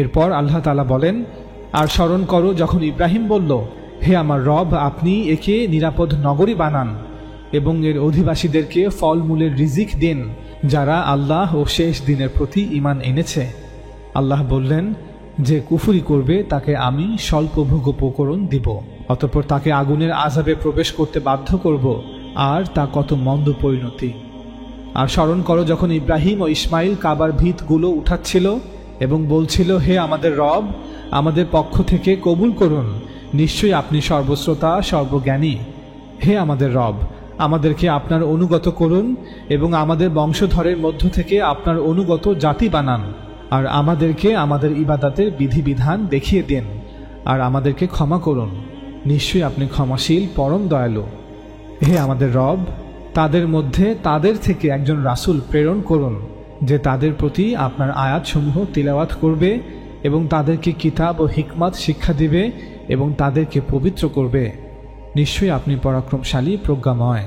এরপর আল্লাহ তাআলা বলেন, আর স্মরণ করো যখন ইব্রাহিম বলল, হে আমার রব, আপনি একে নিরাপদ নগরী বানান এবং এর অধিবাসীদেরকে ফলমূলের রিজিক দিন যারা আল্লাহ ও শেষ দিনের প্রতি ঈমান এনেছে। আল্লাহ বললেন, যে কুফরি করবে তাকে আমি স্বল্প ভোগোপকরণ দিব, অতঃপর তাকে আগুনের আযাবে প্রবেশ করতে বাধ্য করব, আর তা কত মন্দ পরিণতি। আর স্মরণ করো যখন ইব্রাহিম ও ইসমাইল কাবার ভিতগুলো উঠাচ্ছিল এবং বলছিল, হে আমাদের রব, আমাদের পক্ষ থেকে কবুল করুন, নিশ্চয়ই আপনি সর্বশ্রোতা, সর্বজ্ঞানী। হে আমাদের রব, আমাদেরকে আপনার অনুগত করুন এবং আমাদের বংশধরের মধ্য থেকে আপনার অনুগত জাতি বানান, আর আমাদেরকে আমাদের ইবাদতের বিধিবিধান দেখিয়ে দেন, আর আমাদেরকে ক্ষমা করুন, নিশ্চয়ই আপনি ক্ষমাশীল, পরম দয়ালু। হে আমাদের রব, তাদের মধ্যে তাদের থেকে একজন রাসূল প্রেরণ করুন যে তাদের প্রতি আপনার আয়াতসমূহ তিলাওয়াত করবে এবং তাদেরকে কিতাব ও হিকমত শিক্ষা দিবে এবং তাদেরকে পবিত্র করবে। নিশ্চয়ই আপনি পরাক্রমশালী, প্রজ্ঞাময়।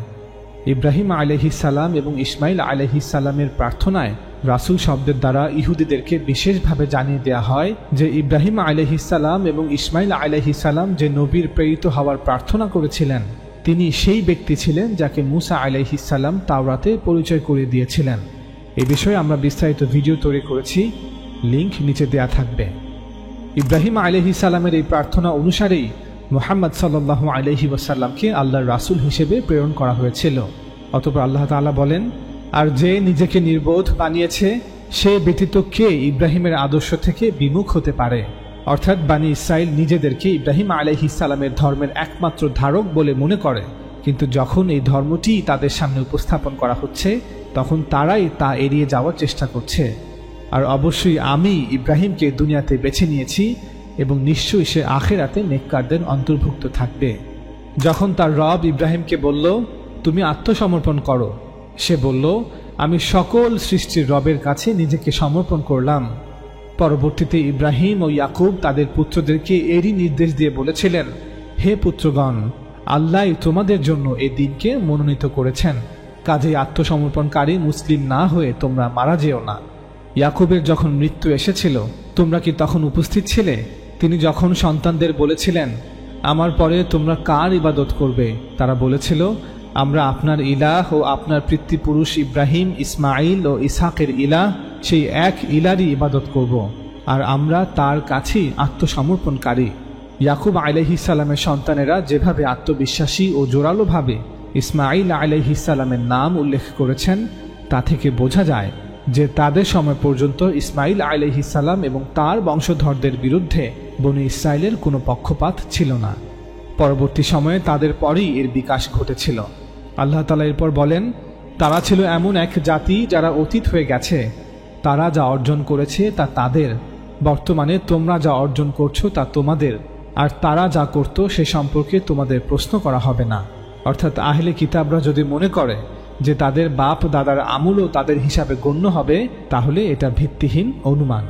ইব্রাহিম আলাইহিস সালাম এবং ইসমাইল আলাইহিস সালামের প্রার্থনায় রাসূল শব্দের দ্বারা ইহুদিদেরকে বিশেষভাবে জানিয়ে দেয়া হয় যে ইব্রাহিম আলাইহিস সালাম এবং ইসমাইল আলাইহিস সালাম যে নবীর প্রেরিত হওয়ার প্রার্থনা করেছিলেন তিনি সেই ব্যক্তি ছিলেন যাকে মুসা আলাইহিস সালাম তাওরাতে পরিচয় করিয়ে দিয়েছিলেন। এই বিষয়ে আমরা বিস্তারিত ভিডিও তৈরি করেছি, লিংক নিচে দেয়া থাকবে। ইব্রাহিম আলাইহিস সালামের এই প্রার্থনা অনুসারেই মুহাম্মদ সাল্লাল্লাহু আলাইহি ওয়াসাল্লামকে আল্লাহর রাসূল হিসেবে প্রেরণ করা হয়েছিল। অতঃপর আল্লাহ তাআলা বলেন, আর যে নিজেকে নির্বোধ বানিয়েছে সে ব্যতীত কে ইব্রাহিমের আদর্শ থেকে বিমুখ হতে পারে? অর্থাৎ বনি ইসরাইল নিজেদেরকে ইব্রাহিম আলাইহিস সালামের ধর্মের একমাত্র ধারক বলে মনে করে, কিন্তু যখন এই ধর্মটি তাদের সামনে উপস্থাপন করা হচ্ছে তখন তারাই তা এড়িয়ে যাওয়ার চেষ্টা করছে। আর অবশ্যই আমি ইব্রাহিমকে দুনিয়াতে বেছে নিয়েছি এবং নিশ্চয়ই সে আখিরাতে নেককারদের অন্তর্ভুক্ত থাকবে। যখন তার রব ইব্রাহিমকে বলল, তুমি আত্মসমর্পণ করো সে বলল, আমি সকল সৃষ্টির রবের কাছে নিজেকে সমর্পণ করলাম। পরবর্তীতে ইব্রাহিম ও ইয়াকুব তাদের পুত্রদেরকে এরই নির্দেশ দিয়ে বলেছিলেন, হে পুত্রগণ, আল্লাহ তোমাদের জন্য এই দিনকে মনোনীত করেছেন, কাজেই আত্মসমর্পণকারী মুসলিম না হয়ে তোমরা মারা যেও না। ইয়াকুবের যখন মৃত্যু এসেছিল, তোমরা কি তখন উপস্থিত ছিলে? তিনি যখন সন্তানদের বলেছিলেন, আমার পরে তোমরা কার ইবাদত করবে? তারা বলেছিল, আমরা আপনার ইলাহ ও আপনার পিতৃপুরুষ ইব্রাহিম, ইসমাইল ও ইসহাকের ইলাহ, সেই এক ইলারই ইবাদত করব, আর আমরা তার কাছেই আত্মসমর্পণকারী। ইয়াকুব আলাইহিস সালামের সন্তানেরা যেভাবে আত্মবিশ্বাসী ও জোরালোভাবে ইসমাইল আলাইহিস সালামের নাম উল্লেখ করেছেন, তা থেকে বোঝা যায় যে তাদের সময় পর্যন্ত ইসমাইল আলাইহিস সালাম এবং তার বংশধরদের বিরুদ্ধে বনী ইসরায়েলের কোনো পক্ষপাত ছিল না। পরবর্তী সময়ে তাদের পরই এর বিকাশ ঘটেছিল। আল্লাহ তাআলা এরপর বলেন, তারা ছিল এমন এক জাতি যারা অতীত হয়ে গেছে। তারা যা অর্জন করেছে তা তাদের, বর্তমানে তোমরা যা অর্জন করছো তা তোমাদের, আর তারা যা করত সে সম্পর্কে তোমাদের প্রশ্ন করা হবে না। অর্থাৎ আহলে কিতাবরা যদি মনে করে যে তাদের বাপ দাদার আমলও তাদের হিসাবে গণ্য হবে, তাহলে এটা ভিত্তিহীন অনুমান।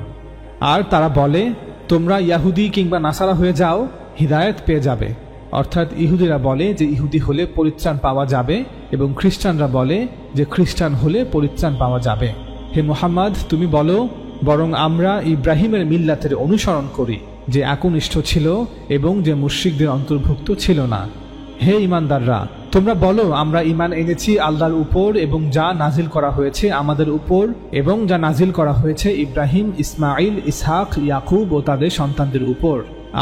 আর তারা বলে, তোমরা ইয়াহুদি কিংবা নাসারা হয়ে যাও, হিদায়াত পেয়ে যাবে। অর্থাৎ ইহুদিরা বলে যে ইহুদি হলে পরিত্রাণ পাওয়া যাবে, এবং খ্রিস্টানরা বলে যে খ্রিস্টান হলে পরিত্রাণ পাওয়া যাবে। হে মুহাম্মদ, তুমি বলো, বরং আমরা ইব্রাহিমের মিল্লাতের অনুসরণ করি, যে একনিষ্ঠ ছিল এবং যে মুশরিকদের অন্তর্ভুক্ত ছিল না। হে ঈমানদাররা, তোমরা বলো, আমরা ঈমান এনেছি আল্লাহর উপর এবং যা নাজিল করা হয়েছে আমাদের উপর, এবং যা নাজিল করা হয়েছে ইব্রাহিম, ইসমাইল, ইসহাক, ইয়াকুব ও তাদের সন্তানদের উপর,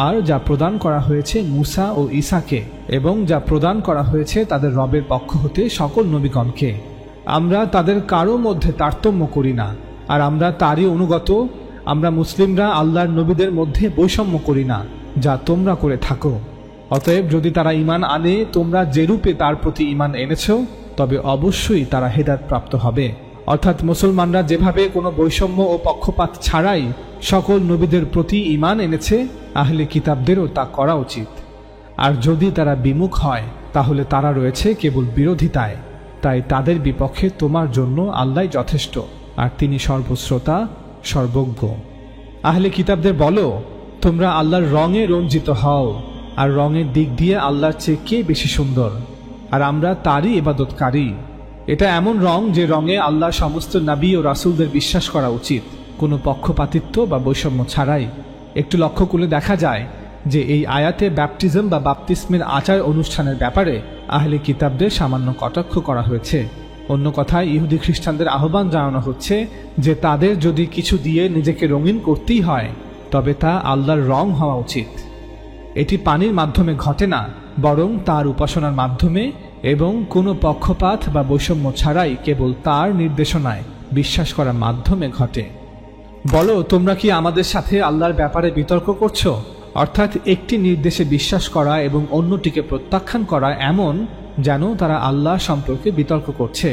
আর যা প্রদান করা হয়েছে মুসা ও ঈসাকে, এবং যা প্রদান করা হয়েছে তাদের রবের পক্ষ হতে সকল নবীগণকে। আমরা তাদের কারো মধ্যে তারতম্য করি না, আর আমরা তারই অনুগত। আমরা মুসলিমরা আল্লাহর নবীদের মধ্যে বৈষম্য করি না, যা তোমরা করে থাকো। অতএব যদি তারা ঈমান আনে তোমরা যেরূপে তার প্রতি ঈমান এনেছ, তবে অবশ্যই তারা হেদায়েত প্রাপ্ত হবে। অর্থাৎ মুসলমানরা যেভাবে কোনো বৈষম্য ও পক্ষপাত ছাড়াই সকল নবীদের প্রতি ঈমান এনেছে, আহলে কিতাবদেরও তা করা উচিত। আর যদি তারা বিমুখ হয়, তাহলে তারা রয়েছে কেবল বিরোধিতায়। তাই তাদের বিপক্ষে তোমার জন্য আল্লাহই যথেষ্ট, আর তিনি সর্বশ্রোতা, সর্বজ্ঞ। আহলে কিতাবদের বলো, তোমরা আল্লাহর রঙে রঞ্জিত হও, আর রঙের দিক দিয়ে আল্লাহর চেয়ে কে বেশি সুন্দর, আর আমরা তারই ইবাদতকারী। এটা এমন রং যে রঙে আল্লাহর সমস্ত নবী ও রাসূলদের বিশ্বাস করা উচিত, কোনো পক্ষপাতিত্ব বা বৈষম্য ছাড়াই। একটু লক্ষ্য করলে দেখা যায় যে এই আয়াতে ব্যাপটিজম বা বাপ্তিস্মের আচার অনুষ্ঠানের ব্যাপারে আহলে কিতাবদের সামান্য কটাক্ষ করা হয়েছে। অন্য কথায় ইহুদি খ্রিস্টানদের আহ্বান জানানো হচ্ছে যে তাদের যদি কিছু দিয়ে নিজেকে রঙিন করতেই হয়, তবে তা আল্লাহর রং হওয়া উচিত। এটি পানির মাধ্যমে ঘটে না, বরং তার উপাসনার মাধ্যমে এবং কোনো পক্ষপাত বা বৈষম্য ছাড়াই কেবল তার নির্দেশনায় বিশ্বাস করার মাধ্যমে ঘটে। বলো, তোমরা কি আমাদের সাথে আল্লাহর ব্যাপারে বিতর্ক করছো? অর্থাৎ একটি নির্দেশে বিশ্বাস করা এবং অন্যটিকে প্রত্যাখ্যান করা এমন যেন তারা আল্লাহ সম্পর্কে বিতর্ক করছে,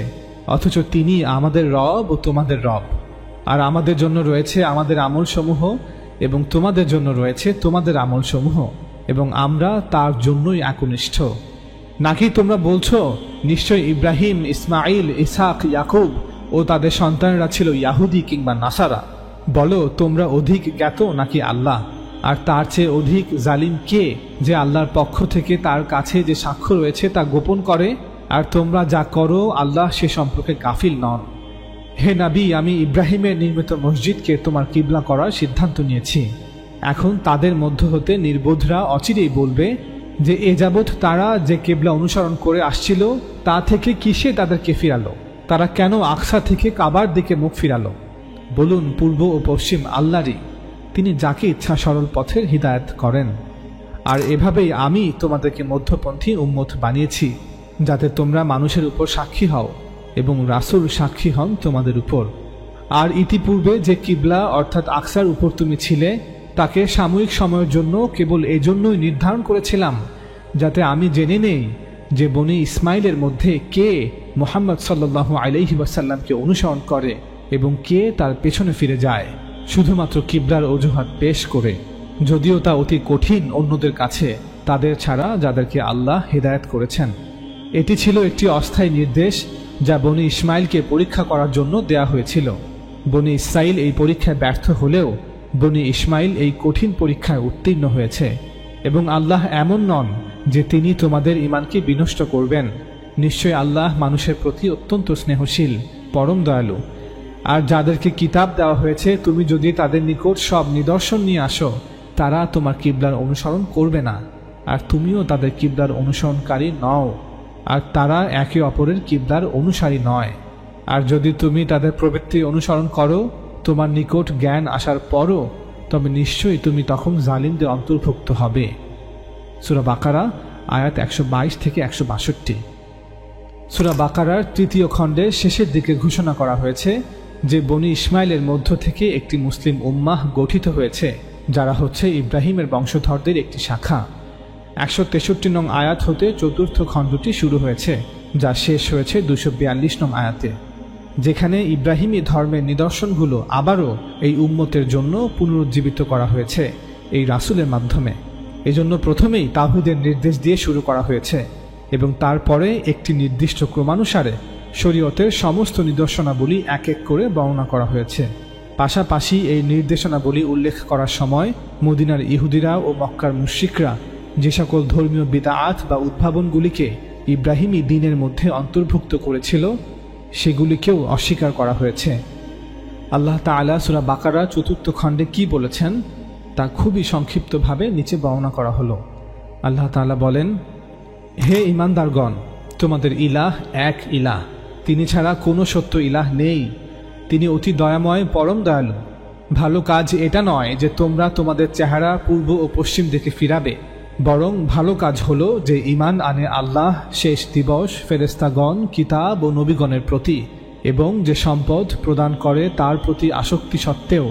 অথচ তিনি আমাদের রব ও তোমাদের রব। আর আমাদের জন্য রয়েছে আমাদের আমলসমূহ, এবং তোমাদের জন্য রয়েছে তোমাদের আমলসমূহ, এবং আমরা তার জন্যই একনিষ্ঠ। নাকি তোমরা বলছো, নিশ্চয় ইব্রাহিম, ইসমাইল, ইসহাক, ইয়াকুব ও তাদের সন্তানেরা ছিল ইয়াহুদি কিংবা নাসারা। বলো, তোমরা অধিক জ্ঞাত নাকি আল্লাহ? আর তার চেয়ে অধিক জালিম কে, যে আল্লাহর পক্ষ থেকে তার কাছে যে সাক্ষ্য রয়েছে তা গোপন করে, আর তোমরা যা করো আল্লাহ সে সম্পর্কে গাফিল নন। হে নবী, আমি ইব্রাহিমের নির্মিত মসজিদকে তোমার কিবলা করার সিদ্ধান্ত নিয়েছি। এখন তাদের মধ্য হতে নির্বোধরা অচিরেই বলবে যে এ যাবৎ তারা যে কিবলা অনুসরণ করে আসছিল তা থেকে কিসে তাদেরকে ফিরালো? তারা কেন আকসা থেকে কাবার দিকে মুখ ফিরালো? বলুন, পূর্ব ও পশ্চিম আল্লাহরই, তিনি যাকে ইচ্ছা সরল পথের হিদায়াত করেন। আর এভাবেই আমি তোমাদেরকে মধ্যপন্থী উম্মত বানিয়েছি, যাতে তোমরা মানুষের উপর সাক্ষী হও এবং রাসূল সাক্ষী হন তোমাদের উপর। আর ইতিপূর্বে যে কিবলা অর্থাৎ আকসার উপর তুমি ছিলে, তাকে সাময়িক সময়ের জন্য কেবল এজন্যই নির্ধারণ করেছিলাম যাতে আমি জেনে নেই যে বনি ইসমাইলের মধ্যে কে মুহাম্মদ সাল্লাল্লাহু আলাইহি ওয়াসাল্লামকে অনুসরণ করে এবং কে তার পেছনে ফিরে যায়, শুধুমাত্র কিবলার অজুহাত পেশ করে, যদিও তা অতি কঠিন অন্যদের কাছে, তাদের ছাড়া যাদেরকে আল্লাহ হেদায়েত করেছেন। এটি ছিল একটি অস্থায়ী নির্দেশ, যা বনি ইসমাইলকে পরীক্ষা করার জন্য দেয়া হয়েছিল। বনি ইসরাইল এই পরীক্ষায় ব্যর্থ হলেও বনি ইসমাইল এই কঠিন পরীক্ষায় উত্তীর্ণ হয়েছে। এবং আল্লাহ এমন নন যে তিনি তোমাদের ঈমানকে বিনষ্ট করবেন। নিশ্চয় আল্লাহ মানুষের প্রতি অত্যন্ত স্নেহশীল, পরম দয়ালু। আর যাদেরকে কিতাব দেওয়া হয়েছে তুমি যদি তাদের নিকট সব নিদর্শন নিয়ে আসো, তারা তোমার কিবলার অনুসরণ করবে না, আর তুমিও তাদের কিবলার অনুসরণকারী নও, আর তারা একে অপরের কিবলার অনুসারী নয়। আর যদি তুমি তাদের প্রবৃত্তি অনুসরণ করো তোমার নিকট জ্ঞান আসার পরও, তবে নিশ্চয়ই তুমি তখন জালিমদের অন্তর্ভুক্ত হবে। সূরা বাকারা আয়াত 122 থেকে 162। সূরা বাকারার 3য় খণ্ডের শেষের দিকে ঘোষণা করা হয়েছে যে বনি ইসমাইলের মধ্য থেকে একটি মুসলিম উম্মাহ গঠিত হয়েছে, যারা হচ্ছে ইব্রাহিমের বংশধরদের একটি শাখা। 163 নং আয়াত হতে 4র্থ খণ্ডটি শুরু হয়েছে, যা শেষ হয়েছে 242 নং আয়াতে, যেখানে ইব্রাহিমী ধর্মের নিদর্শনগুলো আবারও এই উম্মতের জন্য পুনরুজ্জীবিত করা হয়েছে এই রাসূলের মাধ্যমে। এজন্য প্রথমেই তাওহীদের নির্দেশ দিয়ে শুরু করা হয়েছে এবং তারপরে একটি নির্দিষ্ট ক্রমানুসারে শরীয়তের সমস্ত নিদর্শনাবলী এক এক করে বর্ণনা করা হয়েছে। পাশাপাশি এই নির্দেশনাবলী উল্লেখ করার সময় মদিনার ইহুদিরা ও মক্কার মুশরিকরা যে সকল ধর্মীয় বিদআত বা উদ্ভাবনগুলিকে ইব্রাহিমী দ্বীনের মধ্যে অন্তর্ভুক্ত করেছিল সেগুলিকেও অস্বীকার করা হয়েছে। আল্লাহ তাআলা সূরা বাকারা 4র্থ খণ্ডে কি বলেছেন তা খুবই সংক্ষিপ্তভাবে নিচে বর্ণনা করা হলো। আল্লাহ তাআলা বলেন, হে ঈমানদারগণ, তোমাদের ইলাহ এক ইলাহ, তিনি ছাড়া কোনো সত্য ইলাহ নেই। তিনি অতি দয়াময়, পরম দয়ালু। ভালো কাজ এটা নয় যে তোমরা তোমাদের চেহারা পূর্ব ও পশ্চিম দিকে ফিরাবে, বরং ভালো কাজ হলো যে ঈমান আনে আল্লাহ, শেষ দিবস, ফেরেশতাগণ, কিতাব ও নবীগণের প্রতি, এবং যে সম্পদ প্রদান করে তার প্রতি আসক্তি সত্ত্বেও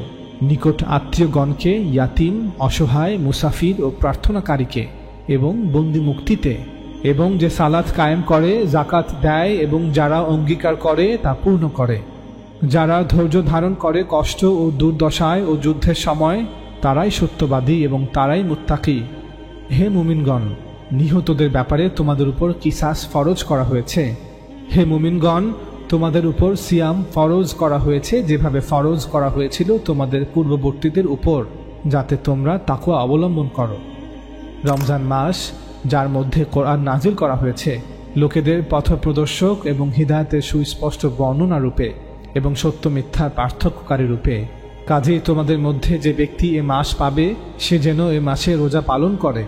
নিকট আত্মীয়গণকে, ইয়াতিম, অসহায়, মুসাফির ও প্রার্থনাকারীকে এবং বন্দি মুক্তিতে, এবং যে সালাত কায়েম করে, জাকাত দেয় এবং যারা অঙ্গীকার করে তা পূর্ণ করে, যারা ধৈর্য ধারণ করে কষ্ট ও দুর্দশায় ও যুদ্ধের সময়, তারাই সত্যবাদী এবং তারাই মুত্তাকি। হে মুমিনগণ, নিহতদের ব্যাপারে তোমাদের উপর কিসাস ফরজ করা হয়েছে। হে মুমিনগণ, তোমাদের উপর সিয়াম ফরজ করা হয়েছে যেভাবে ফরজ করা হয়েছিল তোমাদের পূর্ববর্তীদের উপর, যাতে তোমরা তাকওয়া অবলম্বন করো। রমজান মাস, যার মধ্যে কোরআন নাজিল করা হয়েছে, লোকেদের পথপ্রদর্শক এবং হিদায়াতের সুস্পষ্ট বর্ণনা রূপে এবং সত্য মিথ্যার পার্থক্যকারী রূপে। কাজেই তোমাদের মধ্যে যে ব্যক্তি এ মাস পাবে সে যেন এ মাসে রোজা পালন করে,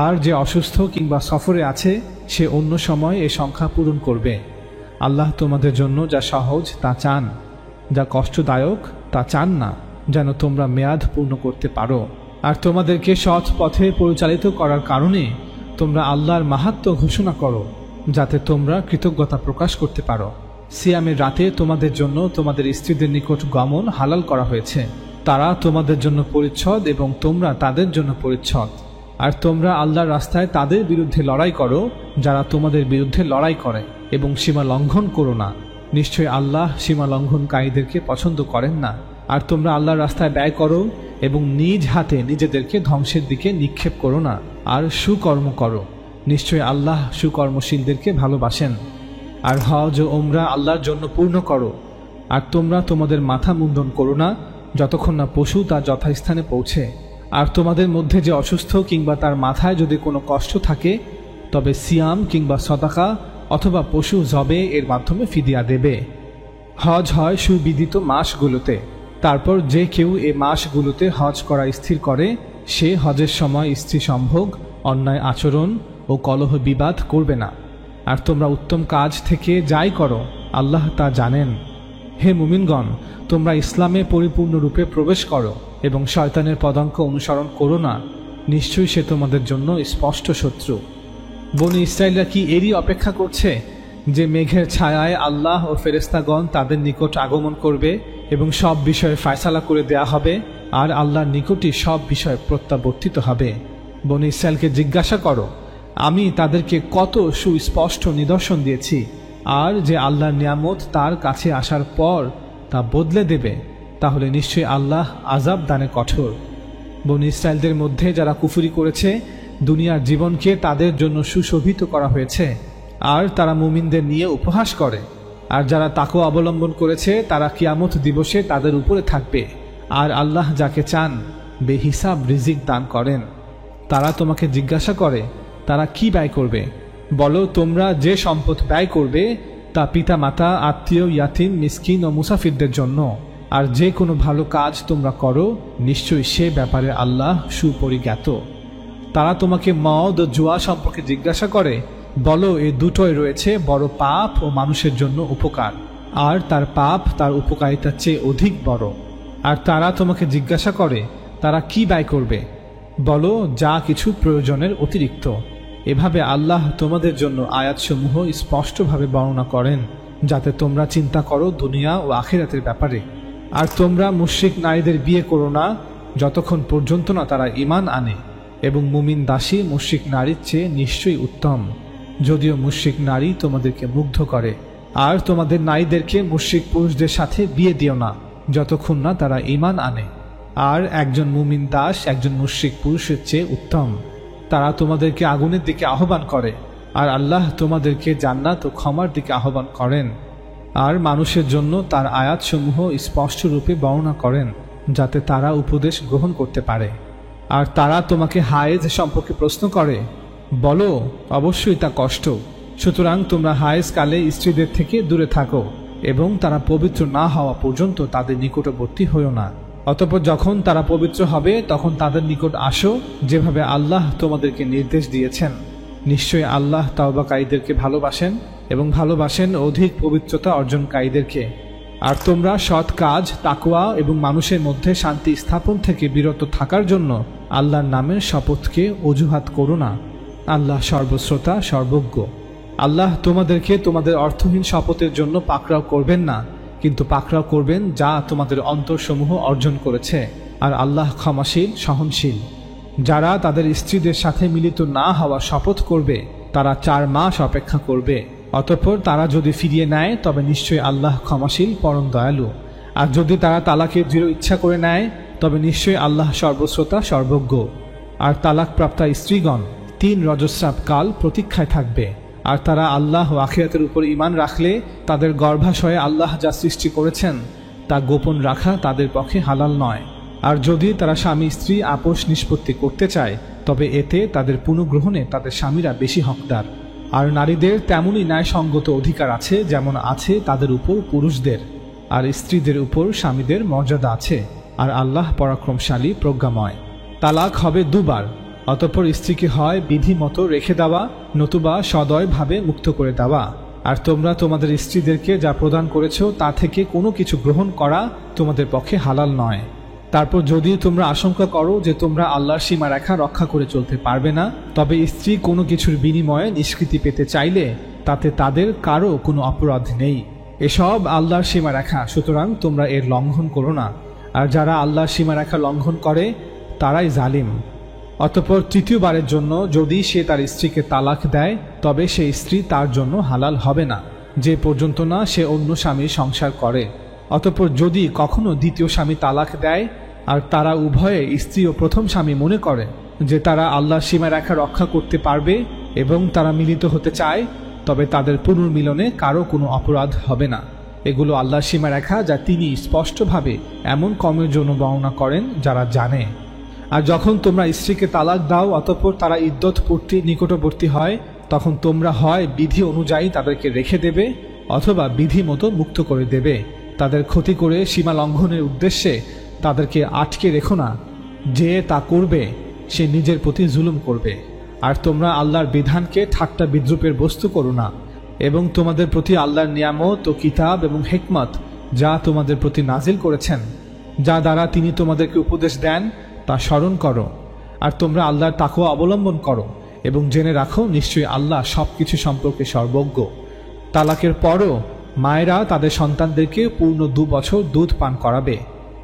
আর যে অসুস্থ কিংবা সফরে আছে সে অন্য সময় এ সংখ্যা পূরণ করবে। আল্লাহ তোমাদের জন্য যা সহজ তা চান, যা কষ্টদায়ক তা চান না, যেন তোমরা মেয়াদ পূর্ণ করতে পারো। আর তোমাদেরকে সৎ পথে পরিচালিত করার কারণে তোমরা আল্লাহর মাহাত্ম্য ঘোষণা করো, যাতে তোমরা কৃতজ্ঞতা প্রকাশ করতে পারো। সিয়ামের রাতে তোমাদের জন্য তোমাদের স্ত্রীদের নিকট গমন হালাল করা হয়েছে। তারা তোমাদের জন্য পরিচ্ছদ এবং তোমরা তাদের জন্য পরিচ্ছদ। আর তোমরা আল্লাহর রাস্তায় তাদের বিরুদ্ধে লড়াই করো যারা তোমাদের বিরুদ্ধে লড়াই করে, এবং সীমা লঙ্ঘন করো না। নিশ্চয় আল্লাহ সীমা লঙ্ঘনকারীদেরকে পছন্দ করেন না। আর তোমরা আল্লাহর রাস্তায় ব্যয় করো এবং নিজ হাতে নিজেদেরকে ধ্বংসের দিকে নিক্ষেপ করো না, আর সুকর্ম করো। নিশ্চয় আল্লাহ সুকর্মশীলদেরকে ভালোবাসেন। আর হজ ও ওমরা আল্লাহর জন্য পূর্ণ করো। আর তোমরা তোমাদের মাথা মুন্ডন করো না যতক্ষণ না পশু তার যথাস্থানে পৌঁছে। আর তোমাদের মধ্যে যে অসুস্থ কিংবা তার মাথায় যদি কোনো কষ্ট থাকে, তবে সিয়াম কিংবা সদাকা অথবা পশু জবে এর মাধ্যমে ফিদিয়া দেবে। হজ হয় সুবিদিত মাসগুলোতে। তারপর যে কেউ এ মাসগুলোতে হজ করা স্থির করে, সে হজের সময় স্ত্রী সম্ভোগ, অন্যায় আচরণ ও কলহ বিবাদ করবে না। আর তোমরা উত্তম কাজ থেকে যাই করো, আল্লাহ তা জানেন। হে মুমিনগণ, তোমরা ইসলামে পরিপূর্ণরূপে প্রবেশ করো এবং শয়তানের পদাঙ্ক অনুসরণ করো না। নিশ্চয়ই সে তোমাদের জন্য স্পষ্ট শত্রু। বনী ইসরাইলরা কি এরই অপেক্ষা করছে যে মেঘের ছায়ায় আল্লাহ ও ফেরেশতাগণ তাদের নিকট আগমন করবে এবং সব বিষয়ে ফয়সালা করে দেয়া হবে, আর আল্লাহর নিকটই সব বিষয় প্রত্যাবর্তিত হবে। বনী ইসরাইলকে জিজ্ঞাসা করো, আমি তাদেরকে কত সুস্পষ্ট নিদর্শন দিয়েছি, আর যে আল্লাহর নিয়ামত তার কাছে আসার পর তা বদলে দেবে, তাহলে নিশ্চয়ই আল্লাহ আযাব দানে কঠোর। বনী ইসরাইলদের মধ্যে যারা কুফরি করেছে, দুনিয়ার জীবনকে তাদের জন্য সুশোভিত করা হয়েছে, আর তারা মুমিনদের নিয়ে উপহাস করে। আর যারা তাকওয়া অবলম্বন করেছে তারা কিয়ামত দিবসে তাদের উপরে থাকবে। আর আল্লাহ যাকে চান বেহিসাব রিজিক দান করেন। তারা তোমাকে জিজ্ঞাসা করে তারা কি ব্যয় করবে। বলো, তোমরা যে সম্পদ ব্যয় করবে তা পিতা মাতা, আত্মীয়, ইয়াতিম, মিসকিন ও মুসাফিরদের জন্য। আর যে কোনো ভালো কাজ তোমরা করো, নিশ্চয়ই সে ব্যাপারে আল্লাহ সুপরিজ্ঞাত। তারা তোমাকে মদ ও জুয়া সম্পর্কে জিজ্ঞাসা করে। বলো, এই দুটোই রয়েছে বড় পাপ ও মানুষের জন্য উপকার, আর তার পাপ তার উপকারিতার চেয়ে অধিক বড়। আর তারা তোমাকে জিজ্ঞাসা করে তারা কি ব্যয় করবে। বলো, যা কিছু প্রয়োজনের অতিরিক্ত। এভাবে আল্লাহ তোমাদের জন্য আয়াতসমূহ স্পষ্টভাবে বর্ণনা করেন, যাতে তোমরা চিন্তা করো দুনিয়া ও আখিরাতের ব্যাপারে। আর তোমরা মুশরিক নারীদের বিয়ে করো না যতক্ষণ পর্যন্ত না তারা ঈমান আনে, এবং মুমিন দাসী মুশরিক নারীর চেয়ে নিশ্চয়ই উত্তম, যদিও মুশরিক নারী তোমাদেরকে মুগ্ধ করে। আর তোমাদের নারীদেরকে মুশরিক পুরুষদের সাথে বিয়ে দিও না যতক্ষণ না তারা ঈমান আনে। আর একজন মুমিন দাস একজন মুশরিক পুরুষের চেয়ে উত্তম। তারা তোমাদেরকে আগুনের দিকে আহ্বান করে, আর আল্লাহ তোমাদেরকে জান্নাত ও ক্ষমার দিকে আহ্বান করেন। আর মানুষের জন্য তার আয়াতসমূহ স্পষ্ট রূপে বর্ণনা করেন, যাতে তারা উপদেশ গ্রহণ করতে পারে। আর তারা তোমাকে হায়েজ সম্পর্কে প্রশ্ন করে। বলো, অবশ্যই তা কষ্ট, সুতরাং তোমরা হায়েজ কালে স্ত্রীদের থেকে দূরে থাকো, এবং তারা পবিত্র না হওয়া পর্যন্ত তাদের নিকটবর্তী হইও না। অতঃপর যখন তারা পবিত্র হবে তখন তাদের নিকট আসো, যেভাবে আল্লাহ তোমাদেরকে নির্দেশ দিয়েছেন। নিশ্চয়ই আল্লাহ তাওবাকারীদেরকে ভালোবাসেন, এবং ভালোবাসেন অধিক পবিত্রতা অর্জনকারীদেরকে। আর তোমরা সৎ কাজ, তাকওয়া এবং মানুষের মধ্যে শান্তি স্থাপন থেকে বিরত থাকার জন্য আল্লাহর নামের শপথকে অজুহাত করো না। আল্লাহ সর্বশ্রোতা, সর্বজ্ঞ। আল্লাহ তোমাদেরকে তোমাদের অর্থহীন শপথের জন্য পাকড়াও করবেন না, কিন্তু পাকড়াও করবেন যা তোমাদের অন্তরসমূহ অর্জন করেছে। আর আল্লাহ ক্ষমাশীল, সহনশীল। যারা তাদের স্ত্রীদের সাথে মিলিত না হওয়া শপথ করবে তারা 4 মাস অপেক্ষা করবে। অতঃপর তারা যদি ফিরিয়ে নেয় তবে নিশ্চয়ই আল্লাহ ক্ষমাশীল, পরম দয়ালু। আর যদি তারা তালাকের দৃঢ় ইচ্ছা করে নেয় তবে নিশ্চয়ই আল্লাহ সর্বশ্রোতা, সর্বজ্ঞ। আর তালাকপ্রাপ্তা স্ত্রীগণ 3 রজস্রাব কাল প্রতীক্ষায় থাকবে। আর তারা আল্লাহ ও আখিরাতের উপর ঈমান রাখলে তাদের গর্ভাশয়ে আল্লাহ যা সৃষ্টি করেছেন তা গোপন রাখা তাদের পক্ষে হালাল নয়। আর যদি তারা স্বামী স্ত্রী আপোষ নিষ্পত্তি করতে চায় তবে এতে তাদের পুনঃগ্রহণে তাদের স্বামীরা বেশি হকদার। আর নারীদের তেমনই ন্যায়সঙ্গত অধিকার আছে যেমন আছে তাদের উপর পুরুষদের। আর স্ত্রীদের উপর স্বামীদের মর্যাদা আছে। আর আল্লাহ পরাক্রমশালী, প্রজ্ঞাময়। তালাক হবে 2 বার। অতঃপর স্ত্রীকে হয় বিধি মতো রেখে দেওয়া, নতুবা সদয়ভাবে মুক্ত করে দেওয়া। আর তোমরা তোমাদের স্ত্রীদেরকে যা প্রদান করেছ তা থেকে কোনো কিছু গ্রহণ করা তোমাদের পক্ষে হালাল নয়। তারপর যদি তোমরা আশঙ্কা করো যে তোমরা আল্লাহর সীমারেখা রক্ষা করে চলতে পারবে না, তবে স্ত্রী কোনো কিছুর বিনিময়ে নিষ্কৃতি পেতে চাইলে তাতে তাদের কারো কোনো অপরাধ নেই। এসব আল্লাহর সীমারেখা, সুতরাং তোমরা এর লঙ্ঘন করো না। আর যারা আল্লাহর সীমারেখা লঙ্ঘন করে তারাই জালিম। অতঃপর 3য়বারের জন্য যদি সে তার স্ত্রীকে তালাক দেয় তবে সেই স্ত্রী তার জন্য হালাল হবে না, যে পর্যন্ত না সে অন্য স্বামীর সংসার করে। অতঃপর যদি কখনো 2য় স্বামী তালাক দেয় আর তারা উভয়ে, স্ত্রী ও প্রথম স্বামী, মনে করে যে তারা আল্লাহর সীমারেখা রক্ষা করতে পারবে এবং তারা মিলিত হতে চায়, তবে তাদের পুনর্মিলনে কারো কোনো অপরাধ হবে না। এগুলো আল্লাহর সীমারেখা যা তিনি স্পষ্টভাবে এমন কমের জন্য বর্ণনা করেন যারা জানে। আর যখন তোমরা স্ত্রীকে তালাক দাও অতঃপর তারা ইদ্যত পূর্তির নিকটবর্তী হয়, তখন তোমরা হয় বিধি অনুযায়ী তাদেরকে রেখে দেবে অথবা বিধি মতো মুক্ত করে দেবে। তাদের ক্ষতি করে সীমা লঙ্ঘনের উদ্দেশ্যে তাদেরকে আটকে রেখো না। যে তা করবে সে নিজের প্রতি জুলুম করবে। আর তোমরা আল্লাহর বিধানকে ঠাট্টা বিদ্রুপের বস্তু করো না, এবং তোমাদের প্রতি আল্লাহর নিয়ামত ও কিতাব এবং হিকমত যা তোমাদের প্রতি নাজিল করেছেন, যা দ্বারা তিনি তোমাদেরকে উপদেশ দেন তা স্মরণ করো। আর তোমরা আল্লাহর তাকওয়া অবলম্বন করো এবং জেনে রাখো নিশ্চয়ই আল্লাহ সবকিছু সম্পর্কে সর্বজ্ঞ। তালাকের পরও মায়েরা তাদের সন্তানদেরকে পূর্ণ 2 বছর দুধ পান করাবে।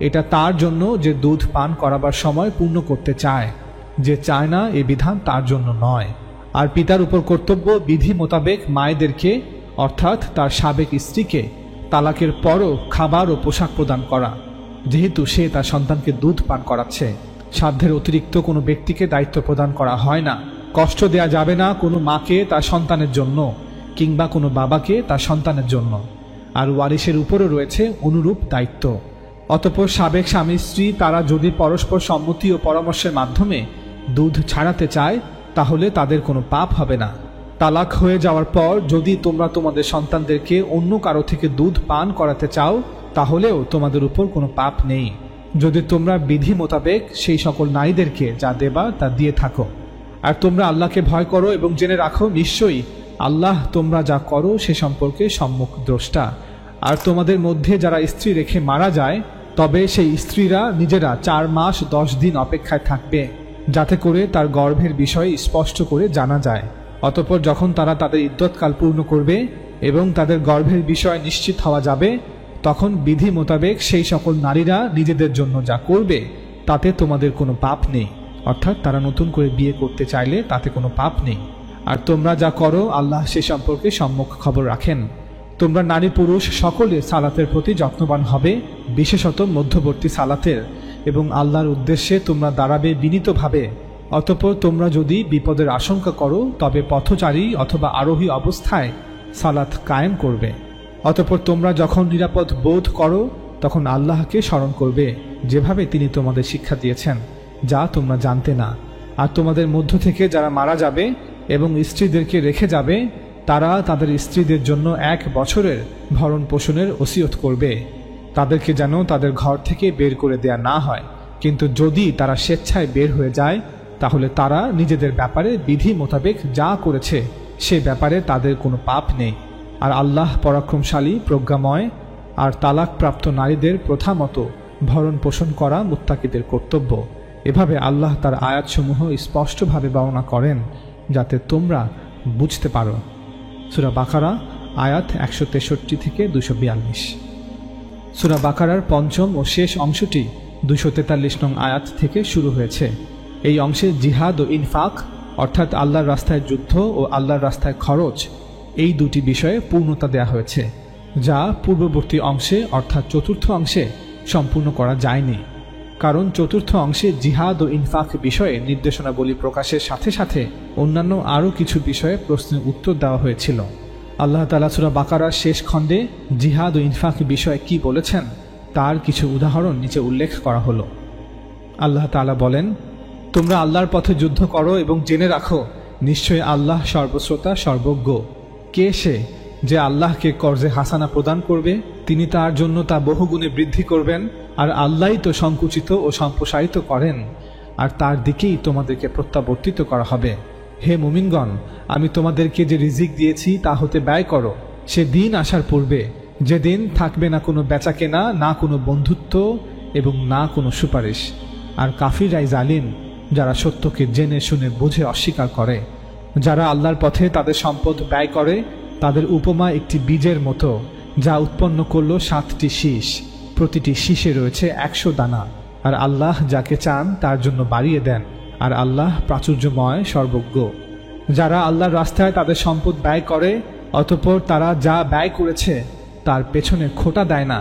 এটা তার জন্য যে দুধ পান করাবার সময় পূর্ণ করতে চায়, যে চায় না এ বিধান তার জন্য নয়। আর পিতার উপর কর্তব্য বিধি মোতাবেক মায়েদেরকে অর্থাৎ তার সাবেক স্ত্রীকে তালাকের পরও খাবার ও পোশাক প্রদান করা, যেহেতু সে তার সন্তানকে দুধ পান করাচ্ছে। সাধ্যের অতিরিক্ত কোনো ব্যক্তিকে দায়িত্ব প্রদান করা হয় না। কষ্ট দেয়া যাবে না কোনো মাকে তার সন্তানের জন্য, কিংবা কোনো বাবাকে তার সন্তানের জন্য। আর ওয়ারিসের উপরও রয়েছে অনুরূপ দায়িত্ব। অতঃপর সাবেক স্বামী স্ত্রী তারা যদি পরস্পর সম্মতি ও পরামর্শের মাধ্যমে দুধ ছাড়াতে চায় তাহলে তাদের কোনো পাপ হবে না। তালাক হয়ে যাওয়ার পর যদি তোমরা তোমাদের সন্তানদেরকে অন্য কারো থেকে দুধ পান করাতে চাও তাহলেও তোমাদের উপর কোনো পাপ নেই, যদি তোমরা বিধি মোতাবেক সেই সকল নারীদেরকে যা দেবা তা দিয়ে থাকো। আর তোমরা আল্লাহকে ভয় করো এবং জেনে রাখো নিশ্চয়ই আল্লাহ তোমরা যা করো সে সম্পর্কে সম্মুখ দ্রষ্টা। আর তোমাদের মধ্যে যারা স্ত্রী রেখে মারা যায় তবে সেই স্ত্রীরা নিজেরা 4 মাস 10 দিন অপেক্ষায় থাকবে, যাতে করে তার গর্ভের বিষয়ে স্পষ্ট করে জানা যায়। অতঃপর যখন তারা তাদের ইদ্যৎকাল পূর্ণ করবে এবং তাদের গর্ভের বিষয় নিশ্চিত হওয়া যাবে তখন বিধি মোতাবেক সেই সকল নারীরা নিজেদের জন্য যা করবে তাতে তোমাদের কোনো পাপ নেই, অর্থাৎ তারা নতুন করে বিয়ে করতে চাইলে তাতে কোনো পাপ নেই। আর তোমরা যা করো আল্লাহ সে সম্পর্কে সম্যক খবর রাখেন। তোমরা নারী পুরুষ সকলে সালাতের প্রতি যত্নবান হবে, বিশেষত মধ্যবর্তী সালাতের, এবং আল্লাহর উদ্দেশ্যে তোমরা দাঁড়াবে বিনীতভাবে। অতঃপর তোমরা যদি বিপদের আশঙ্কা করো তবে পথচারী অথবা আরোহী অবস্থায় সালাত কায়েম করবে। অতঃপর তোমরা যখন নিরাপদ বোধ করো তখন আল্লাহকে স্মরণ করবে যেভাবে তিনি তোমাদের শিক্ষা দিয়েছেন, যা তোমরা জানতে না। আর তোমাদের মধ্য থেকে যারা মারা যাবে এবং স্ত্রীদেরকে রেখে যাবে তারা তাদের স্ত্রীদের জন্য 1 বছরের ভরণ পোষণের ওসিয়ত করবে, তাদেরকে যেন তাদের ঘর থেকে বের করে দেয়া না হয়। কিন্তু যদি তারা স্বেচ্ছায় বের হয়ে যায় তাহলে তারা নিজেদের ব্যাপারে বিধি মোতাবেক যা করেছে সে ব্যাপারে তাদের কোনো পাপ নেই। আর আল্লাহ পরাক্রমশালী প্রজ্ঞাময়। আর তালাকপ্রাপ্ত নারীদের প্রথা মতো ভরণ পোষণ করা মুত্তাকিদের কর্তব্য। এভাবে আল্লাহ তার আয়াতসমূহ স্পষ্টভাবে বর্ণনা করেন যাতে তোমরা বুঝতে পারো। সূরা বাকারা আয়াত 163 থেকে 242। সূরা বাকারার পঞ্চম ও শেষ অংশটি 243 নং আয়াত থেকে শুরু হয়েছে। এই অংশে জিহাদ ও ইনফাক অর্থাৎ আল্লাহর রাস্তায় যুদ্ধ ও আল্লাহর রাস্তায় খরচ এই দুটি বিষয়ে পূর্ণতা দেয়া হয়েছে, যা পূর্ববর্তী অংশে অর্থাৎ চতুর্থ অংশে সম্পূর্ণ করা যায়নি। কারণ চতুর্থ অংশে জিহাদ ও ইনফাক বিষয়ে নির্দেশনাবলী প্রকাশের সাথে সাথে অন্যান্য আরও কিছু বিষয়ে প্রশ্নের উত্তর দেওয়া হয়েছিল। আল্লাহ তাআলা সূরা বাকারার শেষ খণ্ডে জিহাদ ও ইনফাক বিষয়ে কি বলেছেন তার কিছু উদাহরণ নিচে উল্লেখ করা হলো। আল্লাহ তাআলা বলেন, তোমরা আল্লাহর পথে যুদ্ধ করো এবং জেনে রাখো নিশ্চয়ই আল্লাহ সর্বশ্রোতা সর্বজ্ঞ। কে সে যে আল্লাহকে কর্জে হাসানা প্রদান করবে? তিনি তার জন্য তা বহুগুণে বৃদ্ধি করবেন। আর আল্লাহই তো সংকুচিত ও সম্প্রসারিত করেন, আর তার দিকেই তোমাদেরকে প্রত্যাবর্তিত করা হবে। হে মুমিনগণ, আমি তোমাদেরকে যে রিজিক দিয়েছি তা হতে ব্যয় করো সে দিন আসার পূর্বে, যেদিন থাকবে না কোনো বেচাকেনা, না কোনো বন্ধুত্ব এবং না কোনো সুপারিশ। আর কাফিররাই জালিম, যারা সত্যকে জেনে শুনে বুঝে অস্বীকার করে। যারা আল্লাহর পথে তাদের সম্পদ ব্যয় করে তাদের উপমা একটি বীজের মতো, যা উৎপন্ন করল 7টি শীষ, প্রতিটি শীষে রয়েছে 100 দানা। আর আল্লাহ যাকে চান তার জন্য বাড়িয়ে দেন, আর আল্লাহ প্রাচুর্যময় সর্বজ্ঞ। যারা আল্লাহর রাস্তায় তাদের সম্পদ ব্যয় করে অতঃপর তারা যা ব্যয় করেছে তার পেছনে খোঁটা দেয় না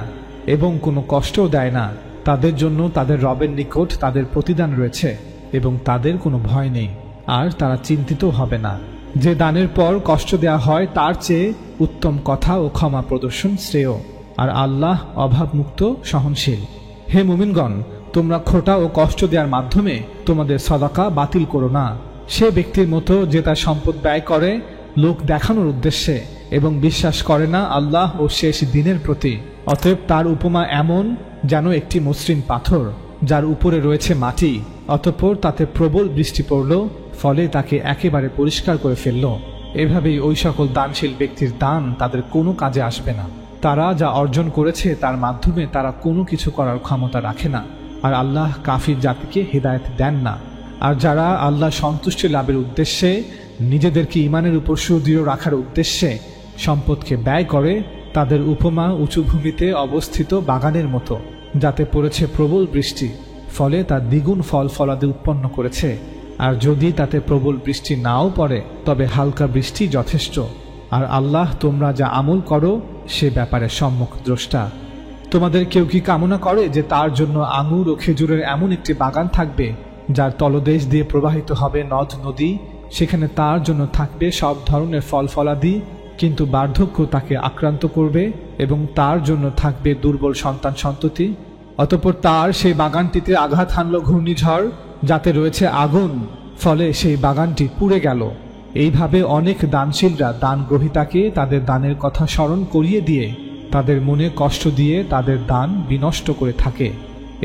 এবং কোনো কষ্টও দেয় না, তাদের জন্য তাদের রবের নিকট তাদের প্রতিদান রয়েছে এবং তাদের কোনো ভয় নেই, আর তারা চিন্তিত হবে না। যে দানের পর কষ্ট দেয়া হয় তার চেয়ে উত্তম কথা ও ক্ষমা প্রদর্শন শ্রেয়, আর আল্লাহ অভাবমুক্ত সহনশীল। হে মুমিনগণ, তোমরা খোঁটা ও কষ্ট দেওয়ার মাধ্যমে তোমাদের সদাকা বাতিল করো না, সে ব্যক্তির মতো যে তার সম্পদ ব্যয় করে লোক দেখানোর উদ্দেশ্যে এবং বিশ্বাস করে না আল্লাহ ও শেষ দিনের প্রতি। অতএব তার উপমা এমন যেন একটি মসৃণ পাথর যার উপরে রয়েছে মাটি, অতঃপর তাতে প্রবল বৃষ্টি পড়ল, ফলে তাকে একেবারে পরিষ্কার করে ফেলল। এভাবেই ওই সকল দানশীল ব্যক্তির দান তাদের কোনো কাজে আসবে না। তারা যা অর্জন করেছে তার মাধ্যমে তারা কোনো কিছু করার ক্ষমতা রাখে না, আর আল্লাহ কাফির জাতিকে হিদায়াত দেন না। আর যারা আল্লাহ সন্তুষ্টি লাভের উদ্দেশ্যে নিজেদেরকে ঈমানের উপর সুদৃঢ় রাখার উদ্দেশ্যে সম্পদকে ব্যয় করে তাদের উপমা উঁচু ভূমিতে অবস্থিত বাগানের মতো, যাতে পড়েছে প্রবল বৃষ্টি, ফলে তা দ্বিগুণ ফল ফলাদি উৎপন্ন করেছে। আর যদি তাতে প্রবল বৃষ্টি নাও পড়ে তবে হালকা বৃষ্টি যথেষ্ট। আর আল্লাহ তোমরা যা আমল করো সে ব্যাপারে সম্যক দ্রষ্টা। তোমাদের কেউ কি কামনা করে যে তার জন্য আঙুর ও খেজুরের এমন একটি বাগান থাকবে যার তলদেশ দিয়ে প্রবাহিত হবে নদ নদী, সেখানে তার জন্য থাকবে সব ধরনের ফল ফলাদি কিন্তু বার্ধক্য তাকে আক্রান্ত করবে এবং তার জন্য থাকবে দুর্বল সন্তান সন্ততি। অতঃপর তার সেই বাগানটিতে আঘাত হানল ঘূর্ণিঝড়, যাতে রয়েছে আগুন, ফলে সেই বাগানটি পুড়ে গেল। এইভাবে অনেক দানশীলরা দান গ্রহীতাকে তাদের দানের কথা স্মরণ করিয়ে দিয়ে তাদের মনে কষ্ট দিয়ে তাদের দান বিনষ্ট করে থাকে।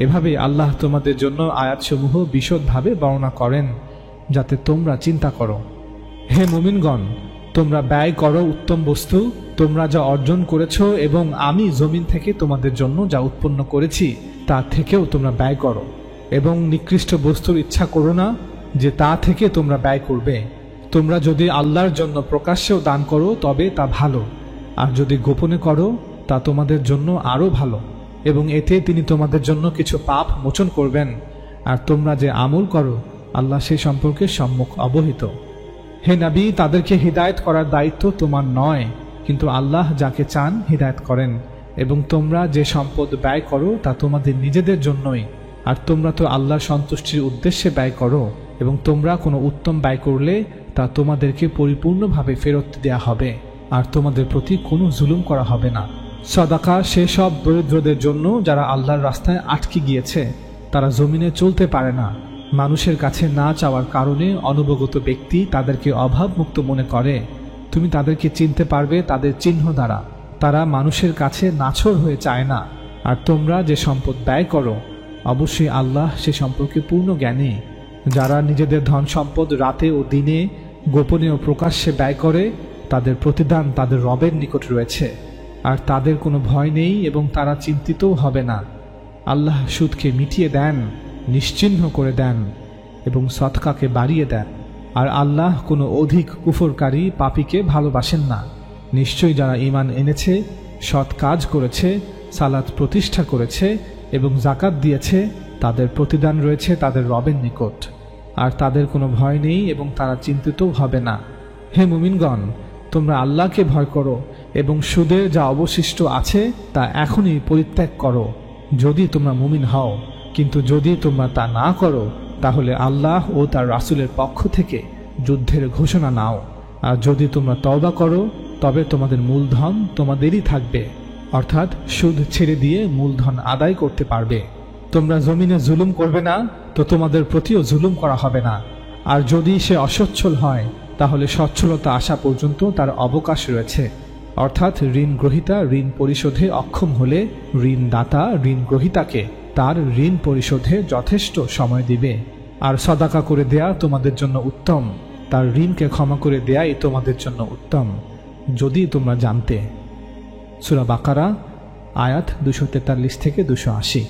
এভাবে আল্লাহ তোমাদের জন্য আয়াতসমূহ বিশদভাবে বর্ণনা করেন, যাতে তোমরা চিন্তা করো। হে মুমিনগণ, তোমরা ব্যয় করো উত্তম বস্তু, তোমরা যা অর্জন করেছ, এবং আমি জমিন থেকে তোমাদের জন্য যা উৎপন্ন করেছি তা থেকেও তোমরা ব্যয় করো, এবং নিকৃষ্ট বস্তুর ইচ্ছা করো না যে তা থেকে তোমরা ব্যয় করবে। তোমরা যদি আল্লাহর জন্য প্রকাশ্যেও দান করো তবে তা ভালো, আর যদি গোপনে করো তা তোমাদের জন্য আরও ভালো, এবং এতে তিনি তোমাদের জন্য কিছু পাপ মোচন করবেন। আর তোমরা যে আমল করো আল্লাহ সেই সম্পর্কে সম্মুখ অবহিত। হে নবী, তাদেরকে হিদায়ত করার দায়িত্ব তোমার নয়, কিন্তু আল্লাহ যাকে চান হিদায়ত করেন। এবং তোমরা যে সম্পদ ব্যয় করো তা তোমাদের নিজেদের জন্যই, আর তোমরা তো আল্লাহর সন্তুষ্টির উদ্দেশ্যে ব্যয় করো, এবং তোমরা কোনো উত্তম ব্যয় করলে তা তোমাদেরকে পরিপূর্ণভাবে ফেরত দেয়া হবে, আর তোমাদের প্রতি কোনো জুলুম করা হবে না। সদাকা সেসব দরিদ্রদের জন্য যারা আল্লাহর রাস্তায় আটকে গিয়েছে, তারা জমিনে চলতে পারে না। মানুষের কাছে না চাওয়ার কারণে অনুভবগত ব্যক্তি তাদেরকে অভাবমুক্ত মনে করে। তুমি তাদেরকে চিনতে পারবে তাদের চিহ্ন দ্বারা। তারা মানুষের কাছে নাছোড় হয়ে চায় না। আর তোমরা যে সম্পদ ব্যয় করো, অবশ্যই আল্লাহ সে সম্পর্কে পূর্ণ জ্ঞানী। যারা নিজেদের ধন সম্পদ রাতে ও দিনে, গোপনে ও প্রকাশ্যে ব্যয় করে, তাদের প্রতিদান তাদের রবের নিকট রয়েছে, আর তাদের কোনো ভয় নেই এবং তারা চিন্তিতও হবে না। আল্লাহ সুদকে মিটিয়ে দেন, নিশ্চিহ্ন করে দেন, এবং সদকাকে বাড়িয়ে দেন। আর আল্লাহ কোনো অধিক কুফরকারী পাপীকে ভালোবাসেন না। নিশ্চয়ই যারা ঈমান এনেছে, সৎ কাজ করেছে, সালাত প্রতিষ্ঠা করেছে এবং যাকাত দিয়েছে, তাদের প্রতিদান রয়েছে তাদের রবের নিকট, আর তাদের কোনো ভয় নেই এবং তারা চিন্তিতও হবে না। হে মুমিনগণ, তোমরা আল্লাহকে ভয় করো এবং সুদের যা অবশিষ্ট আছে তা এখনই পরিত্যাগ করো, যদি তোমরা মুমিন হও। কিন্তু যদি তোমরা তা না করো, তাহলে আল্লাহ ও তার রাসূলের পক্ষ থেকে যুদ্ধের ঘোষণা নাও। আর যদি তোমরা তওবা করো, তবে তোমাদের মূলধন তোমাদেরই থাকবে, অর্থাৎ সুদ ছেড়ে দিয়ে মূলধন আদায় করতে পারবে। তোমরা জমিনে জুলুম করবে না, তো তোমাদের প্রতিও জুলুম করা হবে না। আর যদি সে অসচ্ছল হয়, তাহলে সচ্ছলতা আসা পর্যন্ত তার অবকাশ রয়েছে। অর্থাৎ ঋণ গ্রহীতা ঋণ পরিশোধে অক্ষম হলে ঋণদাতা ঋণ গ্রহীতাকে তার ঋণ পরিশোধে যথেষ্ট সময় দিবে। আর সদাকা করে দেয়া তোমাদের জন্য উত্তম, তার ঋণকে ক্ষমা করে দেয়াই তোমাদের জন্য উত্তম, যদি তোমরা জানতে। সূরা বাকারা আয়াত 243 থেকে 280।